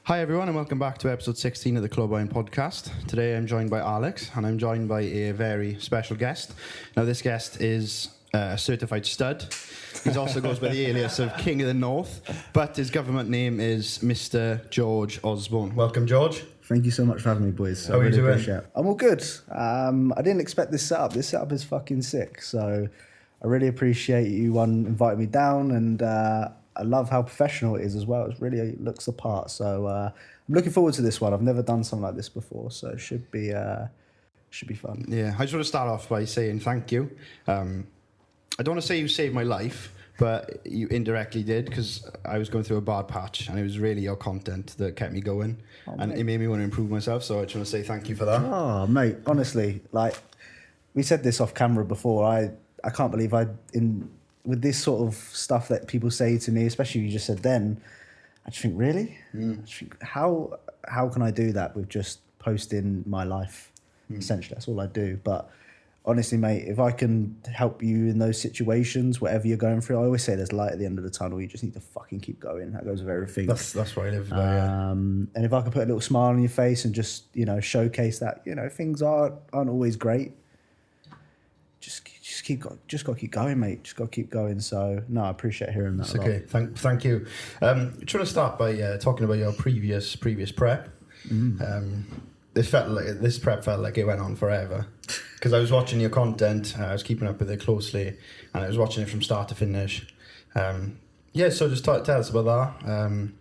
Hi everyone and welcome back to episode 16 of the Clwb podcast. Today I'm joined by Alex and I'm joined by a very special guest. Now this guest is a certified stud. He also goes by the alias of King of the North, but his government name is Mr. George Osborne. Welcome, George. Thank you so much for having me, boys. How are you doing? I'm all good. I didn't expect this setup. This setup is fucking sick. So I really appreciate you inviting me down, and I love how professional it is as well. It really looks the part. So I'm looking forward to this one. I've never done something like this before, so it should be fun. Yeah, I just want to start off by saying thank you. I don't want to say you saved my life, but you indirectly did, because I was going through a bad patch and it was really your content that kept me going, and it made me want to improve myself. So I just want to say thank you for that. Oh, mate, honestly, like we said this off camera before. I can't believe with this sort of stuff that people say to me, especially you just said then. I just think, really? I just think, how can I do that with just posting my life? Essentially, that's all I do. But honestly, mate, if I can help you in those situations, whatever you're going through, I always say there's light at the end of the tunnel. You just need to fucking keep going. That goes with everything. That's what I live by, yeah. And if I can put a little smile on your face and just, showcase that, things aren't always great. Just got to keep going, mate. Just got to keep going. So, no, I appreciate hearing that. It's okay. Thank you. I'm trying to start by talking about your previous prep. This prep felt like it went on forever, because I was watching your content. I was keeping up with it closely, and I was watching it from start to finish. So just tell us about that.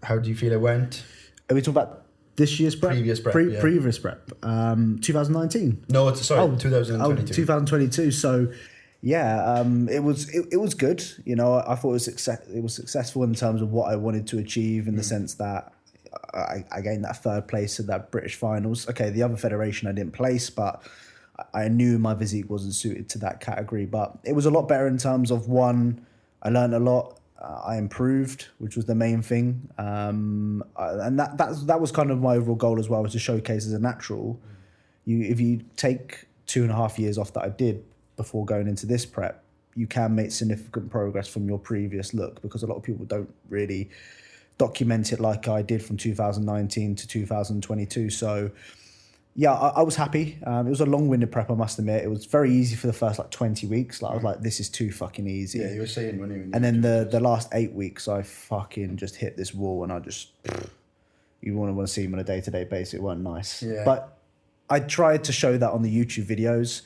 How do you feel it went? Are we talking about this year's prep? Previous prep, yeah. Previous prep. 2019. No, 2022. 2022. So, yeah, it was good. I thought it was successful in terms of what I wanted to achieve, in the sense that I gained that third place at that British finals. Okay, the other federation I didn't place, but I knew my physique wasn't suited to that category. But it was a lot better in terms of, one, I learned a lot. I improved, which was the main thing, and that was kind of my overall goal as well, was to showcase as a natural. If you take 2.5 years off that I did before going into this prep, you can make significant progress from your previous look, because a lot of people don't really document it like I did from 2019 to 2022. So yeah, I was happy. It was a long-winded prep, I must admit. It was very easy for the first 20 weeks. I was like, this is too fucking easy. Yeah, you were saying when you... And then the last 8 weeks, I fucking just hit this wall, and I just... You want to see them on a day-to-day basis. It wasn't nice. Yeah. But I tried to show that on the YouTube videos.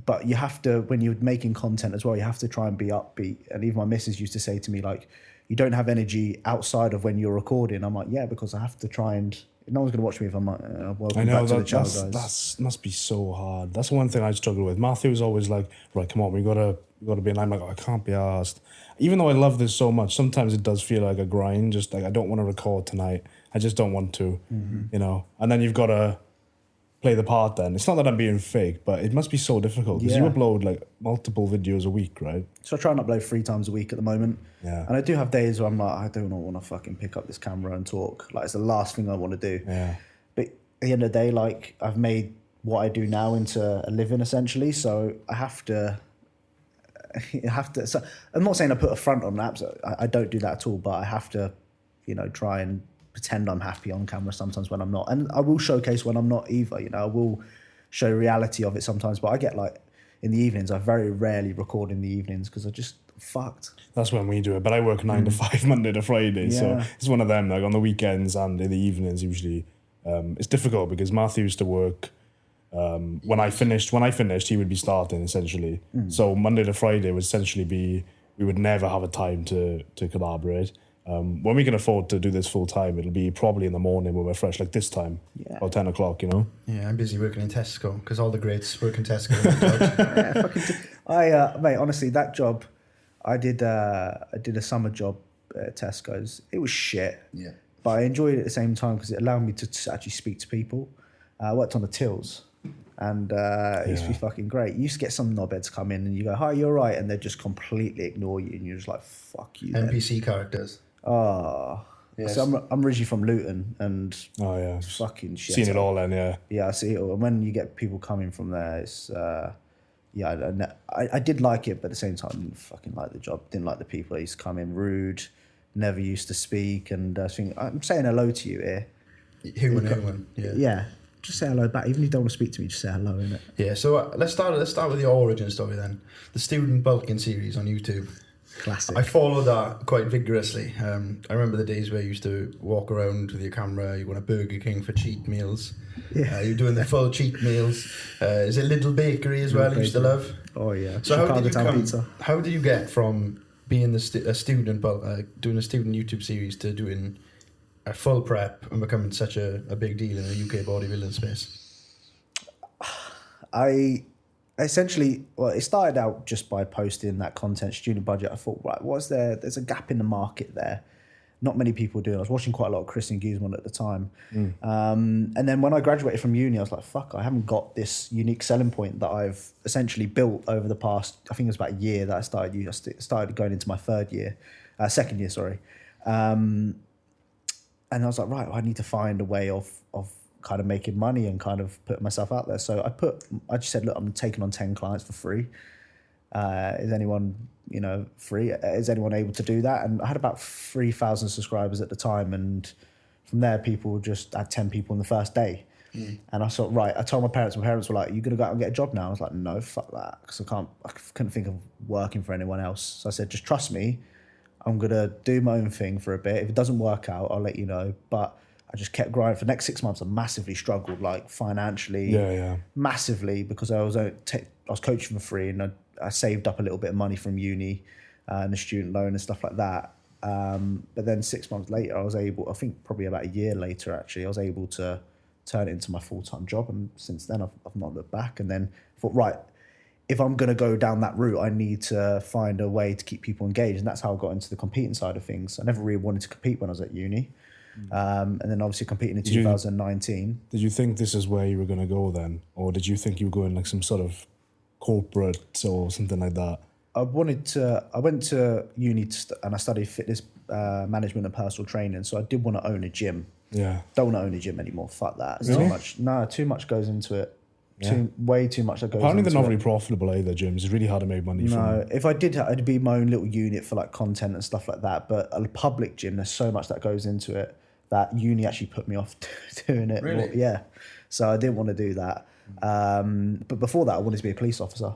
But you have to, when you're making content as well, you have to try and be upbeat. And even my missus used to say to me, like, you don't have energy outside of when you're recording. I'm like, yeah, because I have to try and... No one's going to watch me if I'm like, welcome back to the channel, guys. That must be so hard. That's one thing I struggle with. Matthew's always like, right, come on, we gotta be in line. I'm like, I can't be asked. Even though I love this so much, sometimes it does feel like a grind. Just like, I don't want to record tonight. I just don't want to, And then you've got to play the part then. It's not that I'm being fake, but it must be so difficult, because you upload like multiple videos a week, right? So I try and upload 3 times a week at the moment. Yeah. And I do have days where I'm like, I do not want to fucking pick up this camera and talk. Like, it's the last thing I want to do. Yeah. But at the end of the day, like, I've made what I do now into a living, essentially. So I have to. So I'm not saying I put a front on that. So I don't do that at all. But I have to, try and pretend I'm happy on camera sometimes when I'm not. And I will showcase when I'm not either. I will show the reality of it sometimes. But I get like, in the evenings, I very rarely record in the evenings, because I just fucked. That's when we do it. But I work 9 to 5 Monday to Friday. Yeah. So it's one of them, like on the weekends and in the evenings usually. It's difficult because Matthew used to work when I finished, he would be starting essentially. So Monday to Friday would essentially be, we would never have a time to collaborate. When we can afford to do this full time, it'll be probably in the morning when we're fresh, like this time, about 10 o'clock, Yeah, I'm busy working in Tesco, because all the greats work in Tesco. Mate, honestly, that job, I did a summer job at Tesco's. It was shit. Yeah. But I enjoyed it at the same time, because it allowed me to actually speak to people. I worked on the tills, and it used to be fucking great. You used to get some knobheads come in and you go, hi, you're right, and they just completely ignore you, and you're just like, fuck you. NPC characters. Oh, yes. So I'm originally from Luton, and fucking shit. Seen it all then, yeah. Yeah, I see it all. And when you get people coming from there, it's I did like it, but at the same time, I didn't fucking like the job. Didn't like the people. They used to come in rude, never used to speak, and I think I'm saying hello to you here. Human. Yeah. Just say hello back. Even if you don't want to speak to me, just say hello, innit? Yeah. So let's start with the origin story then. The student bulking series on YouTube. Classic. I followed that quite vigorously. I remember the days where you used to walk around with your camera. You went to Burger King for cheat meals. Yeah. You're doing the full cheat meals. Is it Little Bakery as well? You used to love. Oh yeah. So Pizza. how did you get from being a student, doing a student YouTube series, to doing a full prep and becoming such a big deal in the UK bodybuilding space? I essentially, it started out just by posting that content, student budget. I thought, right, there's a gap in the market there. Not many people do. I was watching quite a lot of Chris and Guzman at the time. And then when I graduated from uni, I was like, fuck, I haven't got this unique selling point that I've essentially built over the past, I think it was about a year that I started going into my second year, sorry. And I was like, right, I need to find a way of kind of making money and kind of putting myself out there. So I just said, look, I'm taking on 10 clients for free. Is anyone, free? Is anyone able to do that? And I had about 3,000 subscribers at the time. And from there, people just had 10 people on the first day. And I thought, right, I told my parents were like, are you going to go out and get a job now? I was like, no, fuck that. Because I couldn't think of working for anyone else. So I said, just trust me. I'm going to do my own thing for a bit. If it doesn't work out, I'll let you know. But I just kept grinding. For the next 6 months, I massively struggled, like financially, massively, because I was coaching for free, and I saved up a little bit of money from uni and the student loan and stuff like that. But then 6 months later, I was able, I think probably about a year later, actually, I was able to turn it into my full-time job. And since then, I've not looked back. And then thought, right, if I'm going to go down that route, I need to find a way to keep people engaged. And that's how I got into the competing side of things. I never really wanted to compete when I was at uni. And then obviously competing in 2019. Did you think this is where you were going to go then? Or did you think you were going like some sort of corporate or something like that? I went to uni and I studied fitness management and personal training. So I did want to own a gym. Yeah. Don't want to own a gym anymore. Fuck that. It's Really? Too much goes into it. Yeah. Way too much that goes Apparently into it. they're not very profitable either, gyms. It's really hard to make money from. No, if I did, I'd be my own little unit for like content and stuff like that. But a public gym, there's so much that goes into it that uni actually put me off doing it. Really? Well, yeah. So I didn't want to do that. But before that, I wanted to be a police officer.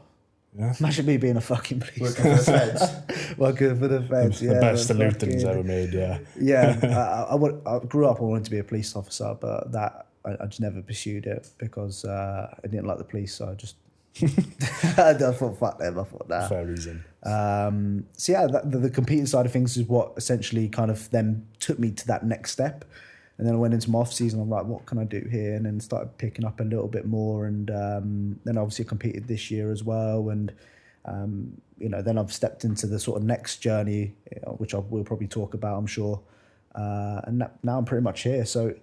Yeah. Imagine me being a fucking police Working for the feds. Working for the feds, yeah. The best salutings ever made, yeah. Yeah, I grew up, I wanted to be a police officer, but that I just never pursued it because I didn't like the police, so I just I thought, fuck them, I thought that. Fair reason. So yeah, the competing side of things is what essentially kind of then took me to that next step. And then I went into my off season. I'm like, what can I do here? And then started picking up a little bit more. And then obviously competed this year as well. And then I've stepped into the sort of next journey, which we'll probably talk about, I'm sure. And now I'm pretty much here. So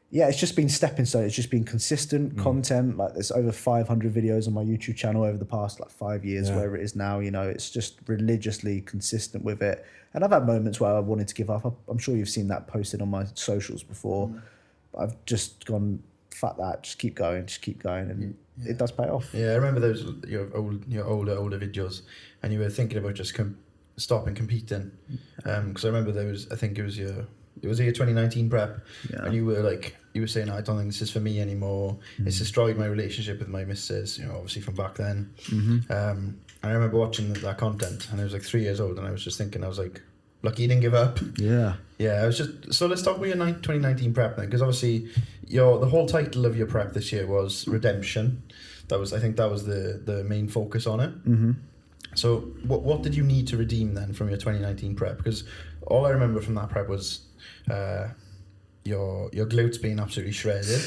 yeah, it's just been stepping stone. It's just been consistent content. Like there's over 500 videos on my YouTube channel over the past like 5 years, wherever it is now. It's just religiously consistent with it. And I've had moments where I wanted to give up. I'm sure you've seen that posted on my socials before. But I've just gone, fuck that, just keep going. And it does pay off. Yeah, I remember those your older videos, and you were thinking about just stopping competing. Because I remember I think it was your 2019 prep, and you were saying, I don't think this is for me anymore. It's destroyed my relationship with my missus, obviously from back then. I remember watching that content, and I was like 3 years old, and I was just thinking, I was like, lucky you didn't give up. Yeah. Yeah, I was just, so let's talk about your 2019 prep then, because obviously the whole title of your prep this year was Redemption. I think that was the main focus on it. So what did you need to redeem then from your 2019 prep? Because all I remember from that prep was your glutes being absolutely shredded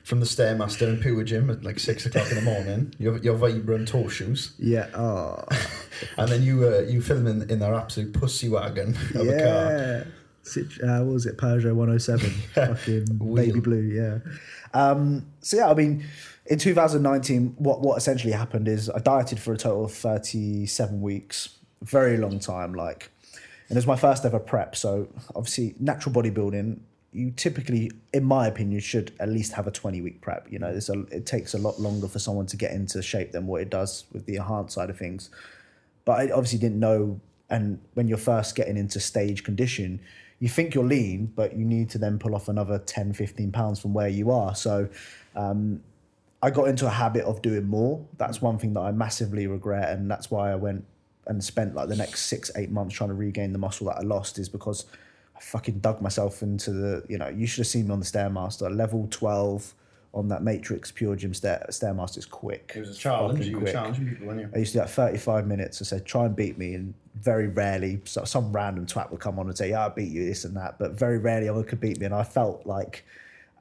from the Stairmaster and Pure Gym at like 6 o'clock in the morning. Your vibrant toe shoes. Yeah. Oh. And then you filming in their absolute pussy wagon of a car. What was it? Peugeot 107. Fucking baby blue. Yeah. So yeah, I mean, in 2019, what essentially happened is I dieted for a total of 37 weeks. Very long time, and it was my first ever prep. So obviously, natural bodybuilding, you typically, in my opinion, should at least have a 20-week prep. It takes a lot longer for someone to get into shape than what it does with the enhanced side of things. But I obviously didn't know And when you're first getting into stage condition, you think you're lean, but you need to then pull off another 10, 15 pounds from where you are. So I got into a habit of doing more. That's one thing that I massively regret. And that's why I went and spent like the next 6-8 months trying to regain the muscle that I lost, is because I fucking dug myself into the, you should have seen me on the Stairmaster, level 12 on that Matrix Pure Gym Stairmaster is quick. It was a challenge. You were challenging people, weren't you? I used to do that 35 minutes. I said, try and beat me. And very rarely, some random twat would come on and say, yeah, I beat you, this and that. But very rarely anyone could beat me. And I felt like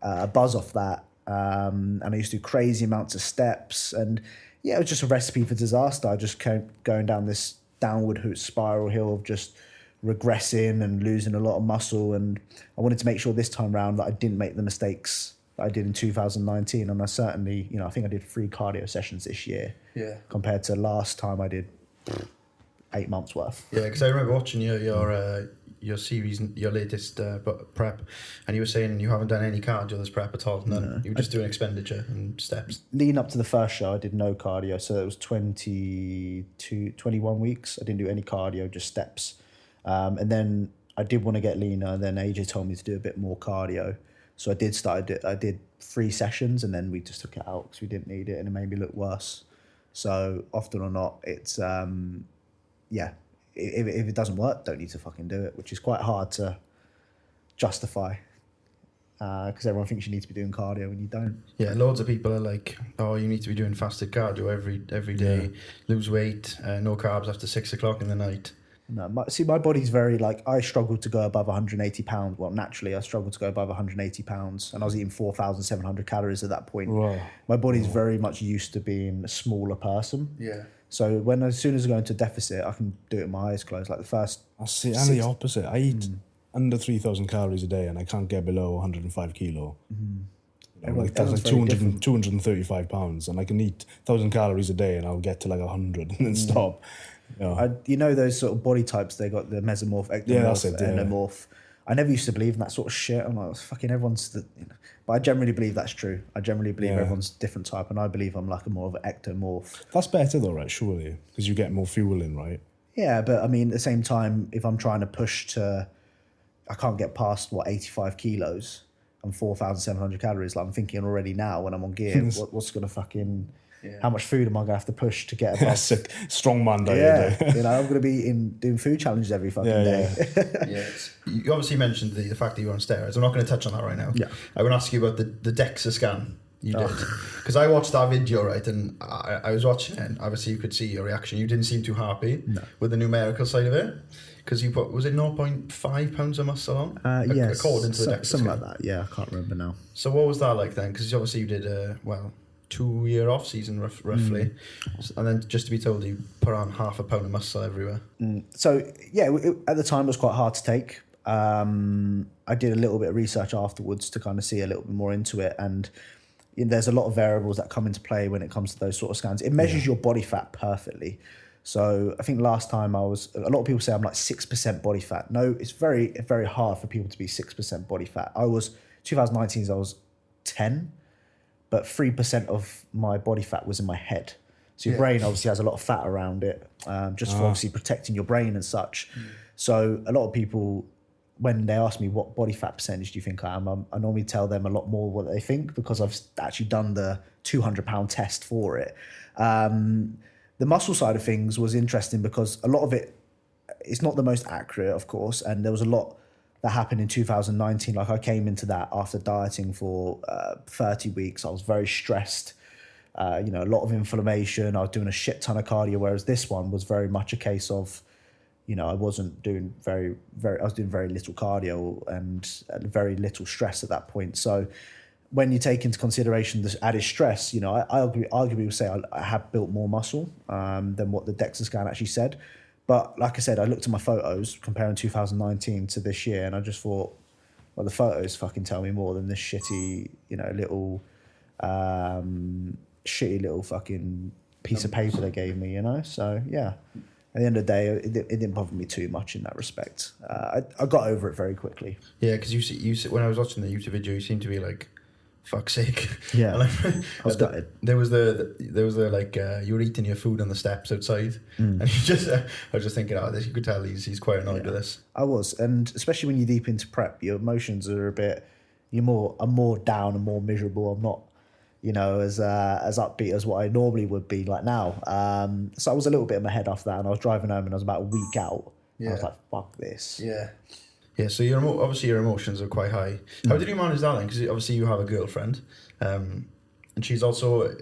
a buzz off that. And I used to do crazy amounts of steps. And yeah, it was just a recipe for disaster. I just kept going down this downward spiral hill of just regressing and losing a lot of muscle. And I wanted to make sure this time around that I didn't make the mistakes that I did in 2019. And I certainly, I think I did 3 cardio sessions this year. Yeah. Compared to last time I did 8 months worth. Yeah, because I remember watching your series, your latest prep, and you were saying you haven't done any cardio this prep at all. None. No. You were just doing expenditure and steps. Leading up to the first show, I did no cardio. So it was 21 weeks. I didn't do any cardio, just steps. And then I did want to get leaner. And then AJ told me to do a bit more cardio. So I did 3 sessions, and then we just took it out because we didn't need it, and it made me look worse. So often or not, it's, if it doesn't work, don't need to fucking do it, which is quite hard to justify because everyone thinks you need to be doing cardio when you don't. Yeah, loads of people are like, oh, you need to be doing fasted cardio every day, lose weight, no carbs after 6 o'clock in the night. No, my body's very I struggle to go above 180 pounds. Well, naturally, I struggled to go above 180 pounds, and I was eating 4,700 calories at that point. Wow. My body's very much used to being a smaller person. Yeah. So as soon as I go into deficit, I can do it with my eyes closed. Like the first. I see. I'm the opposite. I eat under 3,000 calories a day, and I can't get below 105 kilo. That's like 235 pounds, and I can eat 1,000 calories a day, and I'll get to like 100 and then stop. Those sort of body types, they got the mesomorph, ectomorph, endomorph. I never used to believe in that sort of shit. I'm like, fucking everyone's but I generally believe that's true. I generally believe everyone's different type, and I believe I'm like a more of an ectomorph. That's better though, right? Surely, because you get more fuel in, right? Yeah, but I mean, at the same time, if I'm trying to push I can't get past 85 kilos and 4,700 calories. Like I'm thinking already now when I'm on gear, what's gonna fucking. Yeah. How much food am I going to have to push to get above? Strong man day. I'm going to be doing food challenges every fucking day. You obviously mentioned the fact that you were on steroids. I'm not going to touch on that right now. Yeah. I want to ask you about the DEXA scan you did. Because I watched that video, right, and I was watching it, and obviously you could see your reaction. You didn't seem too happy with the numerical side of it. Because you put, was it 0.5 pounds of muscle on? Yes. According to the DEXA something scan. like that. Yeah, I can't remember now. So what was that like then? Because obviously you did 2-year off season roughly, and then just to be told you put on half a pound of muscle everywhere. So at the time it was quite hard to take. I did a little bit of research afterwards to kind of see a little bit more into it, and there's a lot of variables that come into play when it comes to those sort of scans. It measures your body fat perfectly. So I think last time a lot of people say I'm like 6% body fat. No, it's very, very hard for people to be 6% body fat. 2019 I was 10. But 3% of my body fat was in my head. So your brain obviously has a lot of fat around it, just for obviously protecting your brain and such. So a lot of people, when they ask me what body fat percentage do you think I am, I normally tell them a lot more what they think because I've actually done the 200-pound test for it. The muscle side of things was interesting because a lot of it is not the most accurate, of course, and there was a lot that happened in 2019. Like I came into that after dieting for 30 weeks. I was very stressed, a lot of inflammation. I was doing a shit ton of cardio, whereas this one was very much a case of, I wasn't doing I was doing very little cardio and very little stress at that point. So when you take into consideration this added stress, I arguably would say I have built more muscle than what the DEXA scan actually said. But like I said, I looked at my photos comparing 2019 to this year, and I just thought, well, the photos fucking tell me more than this shitty, little fucking piece of paper they gave me, So yeah, at the end of the day, it didn't bother me too much in that respect. I got over it very quickly. Yeah, because you see, when I was watching the YouTube video, you seem to be like fuck's sake. Yeah. And I was gutted. there was the like you were eating your food on the steps outside, and I was just thinking, oh, you could tell he's quite annoyed with this. I was, and especially when you're deep into prep, your emotions are I'm more down and more miserable. I'm not, as upbeat as what I normally would be like now. So I was a little bit in my head after that, and I was driving home, and I was about a week out. Yeah. I was like, fuck this. Yeah. Yeah, so obviously your emotions are quite high. How did you manage that then? Because obviously you have a girlfriend, and she's also,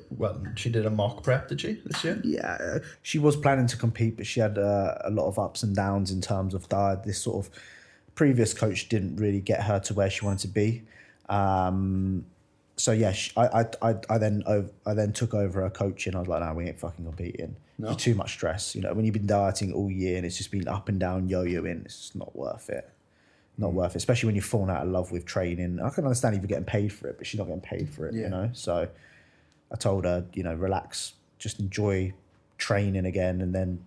she did a mock prep, did she, this year? Yeah, she was planning to compete, but she had a lot of ups and downs in terms of diet. This sort of previous coach didn't really get her to where she wanted to be. So yeah, I then took over her coaching. I was like, no, we ain't fucking competing. No. It's too much stress. When you've been dieting all year and it's just been up and down, yo-yoing, it's just not worth it. Not worth it, especially when you've fallen out of love with training. I can understand if you're getting paid for it, but she's not getting paid for it, So I told her, relax, just enjoy training again. And then,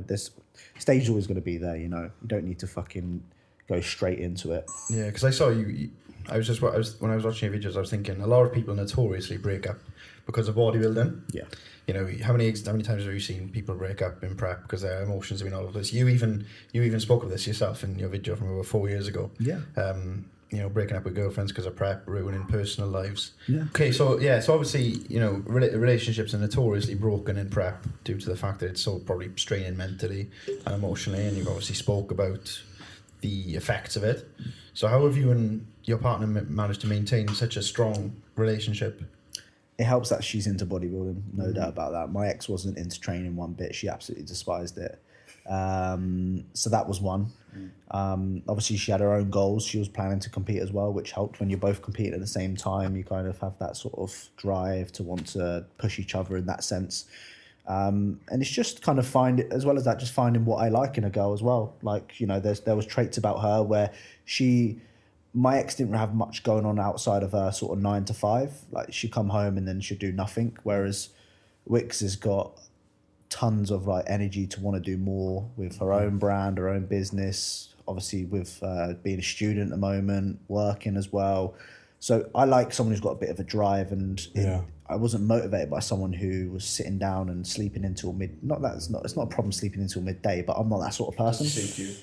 this stage is always going to be there, You don't need to fucking go straight into it. Yeah, because I saw you. When I was watching your videos, I was thinking a lot of people notoriously break up because of bodybuilding. Yeah. How many times have you seen people break up in prep because their emotions have been all over this? You even spoke of this yourself in your video from over 4 years ago. Yeah. Breaking up with girlfriends because of prep, ruining personal lives. Yeah. Okay, so obviously, relationships are notoriously broken in prep due to the fact that it's so probably straining mentally and emotionally, and you've obviously spoke about the effects of it. So how have you and your partner managed to maintain such a strong relationship? It helps that she's into bodybuilding, no doubt about that. My ex wasn't into training one bit. She absolutely despised it. So that was one. Obviously, she had her own goals. She was planning to compete as well, which helped. When you're both competing at the same time, you kind of have that sort of drive to want to push each other in that sense. And it's just kind of as well as that, just finding what I like in a girl as well. Like, there was traits about her where my ex didn't have much going on outside of her sort of 9 to 5. Like, she'd come home and then she'd do nothing. Whereas Wix has got tons of like energy to want to do more with her own brand, her own business. Obviously, with being a student at the moment, working as well. So I like someone who's got a bit of a drive, and I wasn't motivated by someone who was sitting down and sleeping until it's not a problem sleeping until midday, but I'm not that sort of person.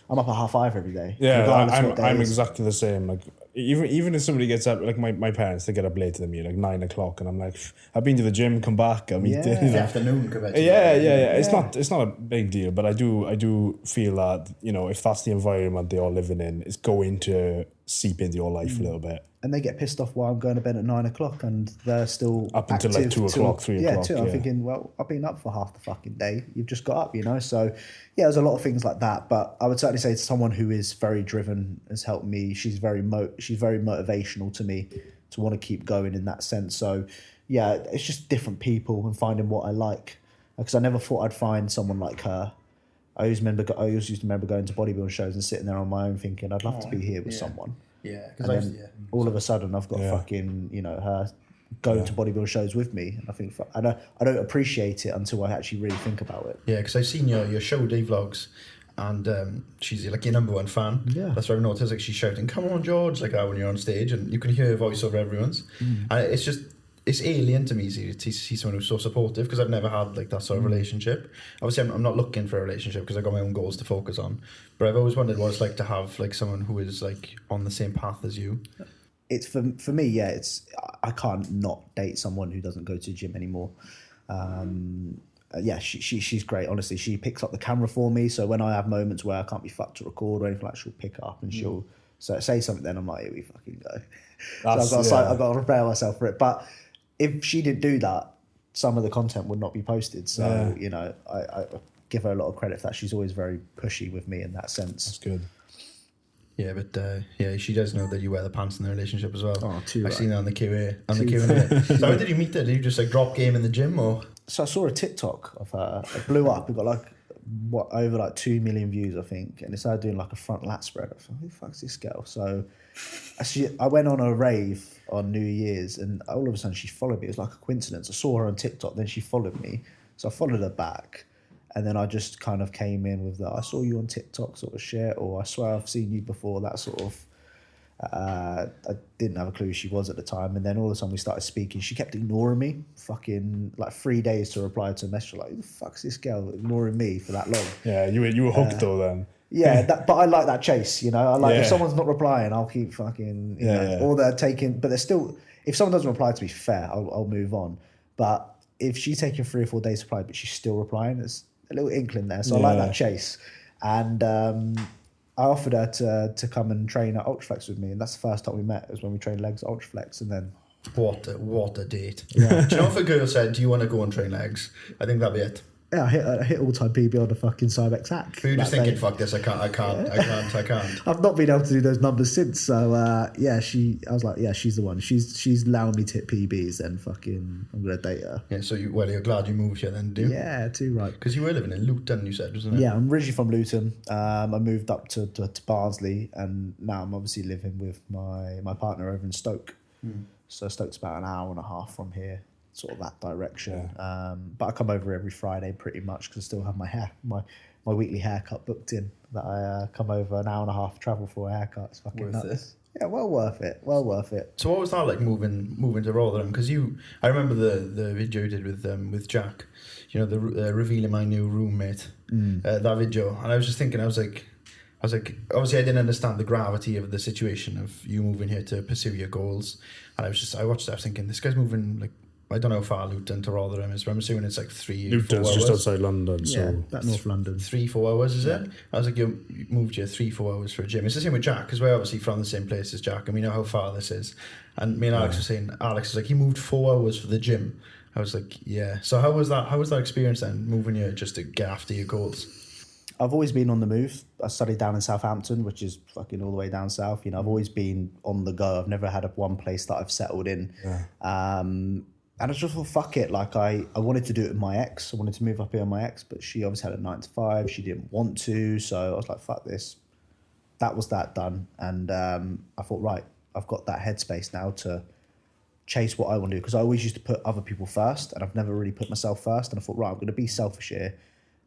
I'm up at 5:30 every day. Yeah, I'm exactly the same. Like even if somebody gets up, like my parents, they get up later than me, like 9 o'clock, and I'm like, I've been to the gym, come back, I'm eating. The afternoon, come back. Yeah. It's not a big deal, but I do feel that if that's the environment they're all living in, it's going to seep into your life a little bit. And they get pissed off while I'm going to bed at 9 o'clock and they're still up until like 2 o'clock, 3 o'clock. I'm thinking, well, I've been up for half the fucking day. You've just got up, So, yeah, there's a lot of things like that. But I would certainly say to someone who is very driven has helped me. She's very motivational to me to want to keep going in that sense. So, yeah, it's just different people and finding what I like. Because I never thought I'd find someone like her. I always used to remember going to bodybuilding shows and sitting there on my own thinking, I'd love to be here with someone. Yeah, because all of a sudden I've got fucking her going to bodybuilding shows with me, and I think I don't appreciate it until I actually really think about it. Yeah, because I've seen your show day vlogs, and she's like your number one fan. Yeah, that's what I've noticed. Like she's shouting, "Come on, George!" Like that when you're on stage, and you can hear her voice over everyone's. And it's alien to me to see someone who's so supportive, because I've never had like that sort of relationship. Obviously, I'm not looking for a relationship because I've got my own goals to focus on. But I've always wondered what it's like to have like someone who is like on the same path as you. It's for me, yeah. I can't not date someone who doesn't go to the gym anymore. She's great. Honestly, she picks up the camera for me. So when I have moments where I can't be fucked to record or anything, like, she'll pick up and she'll say something. Then I'm like, here we fucking go. So I've got to prepare myself for it. But if she didn't do that, some of the content would not be posted. So, I give her a lot of credit for that. She's always very pushy with me in that sense. That's good. Yeah, but she does know that you wear the pants in the relationship as well. Oh, too I've seen that on the Q&A. So how did you meet her? Did you just like drop game in the gym, or? So I saw a TikTok of her. It blew up. It got over 2 million views, I think. And it started doing like a front lat spread. I thought, who the fuck's this girl? So I went on a rave on New Year's, and all of a sudden she followed me. It was like a coincidence. I saw her on TikTok, then she followed me. So I followed her back. And then I just kind of came in with that, I saw you on TikTok sort of shit, or I swear I've seen you before, that sort of. I didn't have a clue who she was at the time, and then all of a sudden we started speaking. She kept ignoring me, fucking like 3 days to reply to a message. Like, who the fuck's this girl ignoring me for that long? Yeah, you were hooked though then. Yeah, but I like that chase. You know, I like if someone's not replying, I'll keep fucking. You know, or they're taking, but they're still. If someone doesn't reply to me, fair, I'll move on. But if she's taking 3 or 4 days to reply, but she's still replying, there's a little inkling there. So I like that chase, and I offered her to come and train at Ultraflex with me, and that's the first time we met. It was when we trained legs at Ultraflex, and then what a date. Yeah. Do you know if a girl said, "Do you want to go and train legs?" I think that'd be it. Yeah, I hit all-time PB on the fucking Cybex hack. But you're just thinking, fuck this, I can't. I've not been able to do those numbers since. So I was like, yeah, she's the one. She's allowing me to hit PBs, then fucking I'm gonna date her. Yeah, so you're glad you moved here then, do you? Yeah, too right. Because you were living in Luton, you said, wasn't it? Yeah, I'm originally from Luton. I moved up to Barnsley, and now I'm obviously living with my partner over in Stoke. So Stoke's about an hour and a half from here. Sort of that direction, but I come over every Friday pretty much because I still have my weekly haircut booked in. That I come over an hour and a half travel for a haircut. It's fucking worth nuts. it. Yeah, well worth it. Well worth it. So what was that like moving to Rotherham? Because I remember the video you did with Jack. You know, the revealing my new roommate. That video, and I was just thinking, I was like, obviously I didn't understand the gravity of the situation of you moving here to pursue your goals, and I watched that, I was thinking, this guy's moving like. I don't know how far Luton to Rotherham is, but I'm assuming it's like 3 4 hours. Luton's just outside London, so... Yeah, that North London. 3-4 hours, is it? I was like, you moved here 3-4 hours for a gym. It's the same with Jack, because we're obviously from the same place as Jack, and we know how far this is. And me and Alex were saying, Alex was like, he moved 4 hours for the gym. I was like, yeah. So how was that experience then, moving here just to get after your goals? I've always been on the move. I studied down in Southampton, which is fucking all the way down south. You know, I've always been on the go. I've never had one place that I've settled in. Yeah. And I just thought, fuck it. Like I wanted to do it with my ex. I wanted to move up here with my ex, but she obviously had a 9 to 5. She didn't want to. So I was like, fuck this. That was that done. And I thought, right, I've got that headspace now to chase what I want to do. Because I always used to put other people first, and I've never really put myself first. And I thought, right, I'm going to be selfish here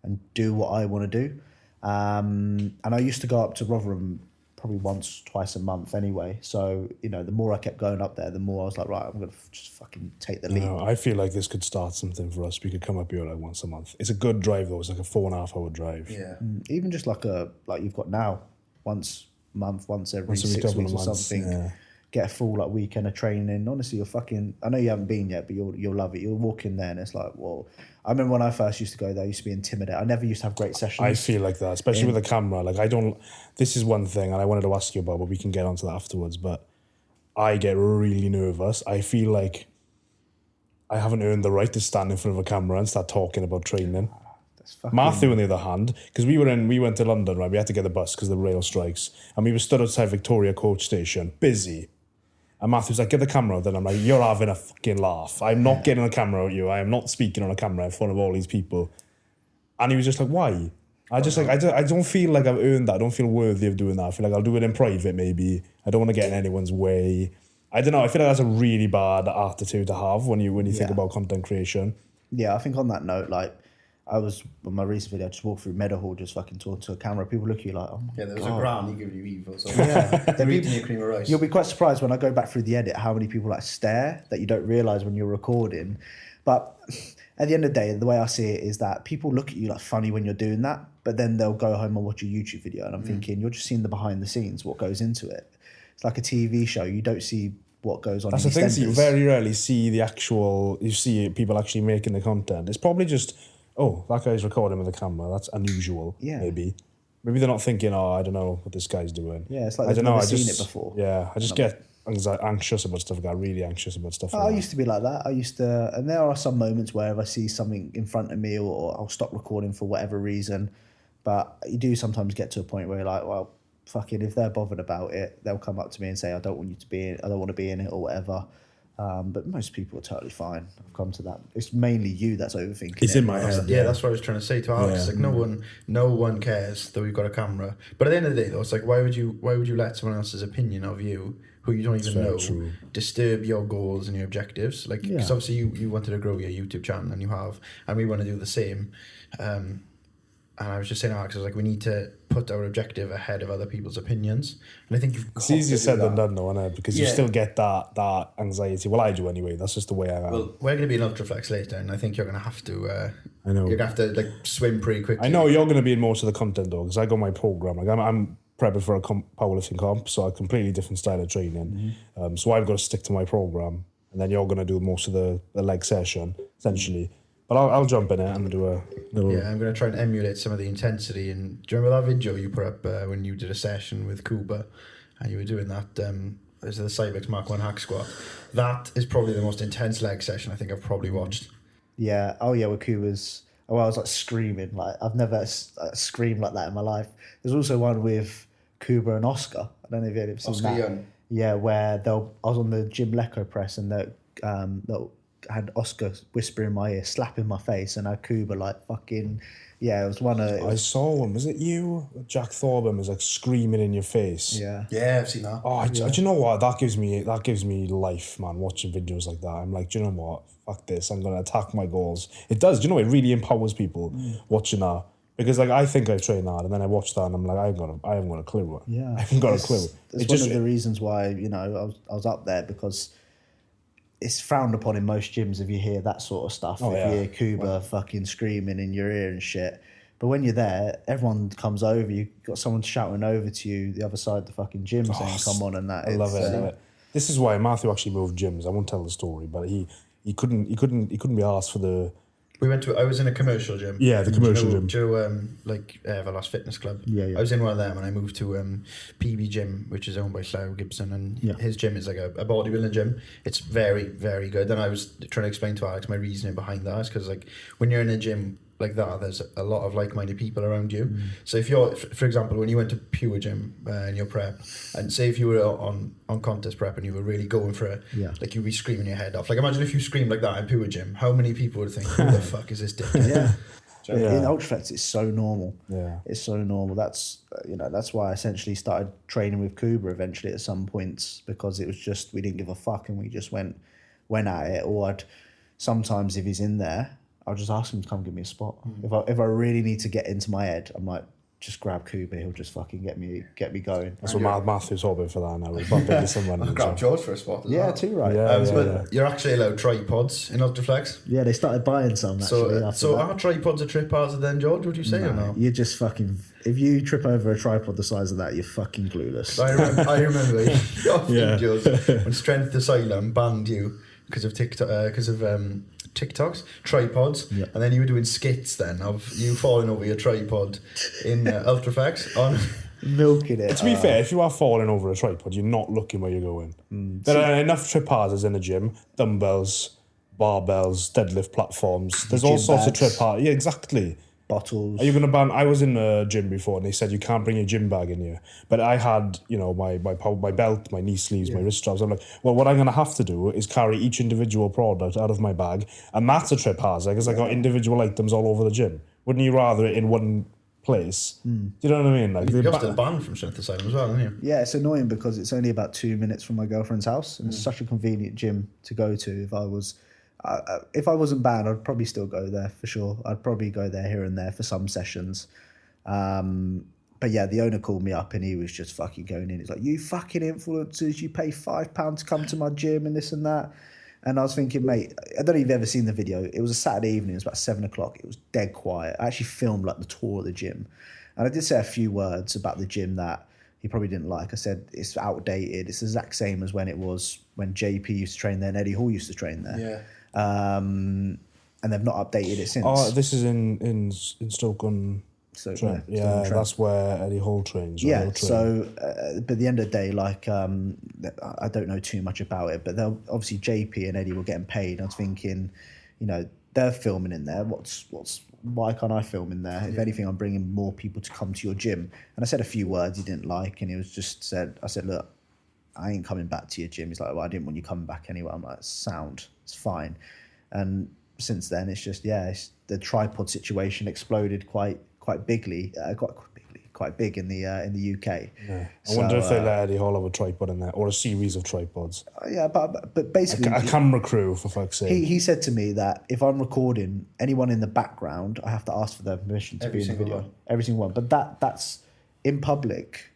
and do what I want to do. And I used to go up to Rotherham probably once, twice a month anyway. So, you know, the more I kept going up there, the more I was like, right, I'm going to just fucking take the lead. No, I feel like this could start something for us. We could come up here like once a month. It's a good drive though. It's like a 4.5 hour drive. Yeah. Even just like you've got now, once a month, once every 6 weeks or something. Yeah. Get a full like weekend of training. Honestly, you're fucking. I know you haven't been yet, but you'll love it. You'll walk in there and it's like, whoa. I remember when I first used to go there, I used to be intimidated. I never used to have great sessions. I feel like that, especially with a camera. Like this is one thing, and I wanted to ask you about, but we can get onto that afterwards. But I get really nervous. I feel like I haven't earned the right to stand in front of a camera and start talking about training. Matthew, on the other hand, because we went to London, right? We had to get the bus because the rail strikes, and we were stood outside Victoria Coach Station, busy. And Matthew's like, get the camera out. Then I'm like, you're having a fucking laugh. I'm not getting a camera at you. I am not speaking on a camera in front of all these people. And he was just like, why? I don't feel like I've earned that. I don't feel worthy of doing that. I feel like I'll do it in private maybe. I don't want to get in anyone's way. I don't know. I feel like that's a really bad attitude to have when you think about content creation. Yeah, I think on that note, like, I was, on my recent video, I just walked through Meadowhall just fucking talking to a camera. People look at you like, oh my God. Yeah, there was a granny giving you evil. So yeah, they're eating your cream of rice. You'll be quite surprised when I go back through the edit how many people like stare that you don't realise when you're recording. But at the end of the day, the way I see it is that people look at you like funny when you're doing that, but then they'll go home and watch a YouTube video and I'm thinking, you're just seeing the behind the scenes, what goes into it. It's like a TV show. You don't see what goes on. That's the thing, you very rarely see you see people actually making the content. It's probably just, oh, that guy's recording with a camera. That's unusual. Yeah. Maybe they're not thinking, oh, I don't know what this guy's doing. Yeah, it's like they've never seen it before. Yeah, I just get anxious about stuff. I got really anxious about stuff. I used to be like that. And there are some moments where if I see something in front of me or I'll stop recording for whatever reason. But you do sometimes get to a point where you're like, well, fucking, if they're bothered about it, they'll come up to me and say, I don't want to be in it or whatever. But most people are totally fine. I've come to that. It's mainly you that's overthinking. It's in my head. Yeah, that's what I was trying to say to Alex. It's like no one cares that we've got a camera. But at the end of the day, though, it's like why would you let someone else's opinion of you, who you don't even know, disturb your goals and your objectives? Like, because obviously you wanted to grow your YouTube channel, and you have, and we want to do the same. And I was just saying to Alex, I was like, we need to put our objective ahead of other people's opinions. And I think you've It's easier said than done, though, isn't it? Because you Yeah. still get that anxiety. Well, I do anyway. That's just the way I am. Well, we're going to be in Ultraflex later, and I think you're going to have to. I know. You're going to have to like swim pretty quickly. I know you're going to be in most of the content, though, because I got my program. Like I'm prepping for a powerlifting comp, so a completely different style of training. So I've got to stick to my program, and then you're going to do most of the leg session, essentially. But I'll jump in it and do a little... Yeah, I'm going to try and emulate some of the intensity. And do you remember that video you put up when you did a session with Clwb and you were doing that, as the Cybex Mark 1 hack squat? That is probably the most intense leg session I think I've probably watched. Yeah. Oh, yeah, with Kuba's... Oh, I was like screaming. Like I've never screamed like that in my life. There's also one with Kuba and Oscar. I don't know if you've ever seen Oscar that. Young. Yeah, where I was on the gym Leco press and they'll had Oscar whisper in my ear, slapping my face, and I Kuba like fucking... Yeah, it was one of... I saw one. Was it you? Jack Thorburn was like screaming in your face. Yeah. Yeah, I've seen that. Oh, do you know what? That gives me life, man, watching videos like that. I'm like, do you know what? Fuck this. I'm going to attack my goals. It does. Do you know, it really empowers people watching that. Because like I think I train hard, and then I watch that and I'm like, I haven't got a clue. Yeah. I haven't got a clue. It's one of the reasons why, you know, I was up there, because it's frowned upon in most gyms if you hear that sort of stuff. You hear Kuba fucking screaming in your ear and shit. But when you're there, everyone comes over. You've got someone shouting over to you the other side of the fucking gym saying, come on, and that. I love it. This is why Matthew actually moved gyms. I won't tell the story, but he couldn't be asked for the... I was in a commercial gym. Yeah, the commercial gym. Do you know, like Everlast Fitness Club? Yeah. I was in one of them and I moved to PB Gym, which is owned by Clwb, and his gym is like a bodybuilding gym. It's very, very good. And I was trying to explain to Alex my reasoning behind that is because like when you're in a gym like that, there's a lot of like-minded people around you. So if you're, for example, when you went to Pure Gym in your prep, and say if you were on contest prep and you were really going for it, like you'd be screaming your head off. Like imagine if you screamed like that in Pure Gym, how many people would think, who the fuck is this dick? In Ultraflex, it's so normal. Yeah, it's so normal. That's that's why I essentially started training with Kuba eventually at some points, because it was just we didn't give a fuck and we just went at it. Or sometimes if he's in there, I'll just ask him to come give me a spot. If I really need to get into my head, I'm like, just grab Kuba. He'll just fucking get me going. That's what Matthew's hoping for that now. We're bumping into someone. I'll grab George for a spot as well. Too right. But you're actually allowed tripods in Ultraflex. Yeah, they started buying some actually. So are tripods a trip hazard then, George? Would you say or no? You're just fucking... If you trip over a tripod the size of that, you're fucking clueless. I remember your videos when Strength Asylum banned you because of TikToks, tripods, and then you were doing skits then of you falling over your tripod in Ultraflex on... Milking it. To be fair, if you are falling over a tripod, you're not looking where you're going. There are enough trip hazards in the gym: dumbbells, barbells, deadlift platforms. There's all sorts of trip hazards. Yeah, exactly. Bottles. Are you going to ban? I was in a gym before, and they said you can't bring your gym bag in here. But I had, my belt, my knee sleeves, my wrist straps. I'm like, well, what I'm going to have to do is carry each individual product out of my bag, and that's a trip hazard because I got individual items all over the gym. Wouldn't you rather it in one place? Do you know what I mean? Like you're still banned from Strength Asylum as well, aren't you? Yeah, it's annoying because it's only about 2 minutes from my girlfriend's house, and it's such a convenient gym to go to. If I wasn't banned, I'd probably still go there for sure. I'd probably go there here and there for some sessions. But yeah, the owner called me up and he was just fucking going in. He's like, you fucking influencers, you pay £5 to come to my gym and this and that. And I was thinking, mate, I don't know if you've ever seen the video. It was a Saturday evening. It was about 7 o'clock. It was dead quiet. I actually filmed like the tour of the gym. And I did say a few words about the gym that he probably didn't like. I said, it's outdated. It's the exact same as when JP used to train there and Eddie Hall used to train there. Yeah. And they've not updated it since. Oh, this is in Stoke-on... that's where Eddie Hall trains. Yeah, so but at the end of the day, like I don't know too much about it, but they'll obviously JP and Eddie were getting paid. I was thinking, they're filming in there. Why can't I film in there? If anything, I'm bringing more people to come to your gym. And I said a few words he didn't like, and he was just I said, look, I ain't coming back to your gym. He's like, well, I didn't want you coming back anyway. I'm like, sound, it's fine. And since then, it's just the tripod situation exploded quite quite big in the UK. Yeah. I wonder if they let Eddie Hall have a tripod in there, or a series of tripods. Yeah, but basically, A camera crew, for fuck's sake. he said to me that if I'm recording anyone in the background, I have to ask for their permission to be in the video. Every single one. But that's in public.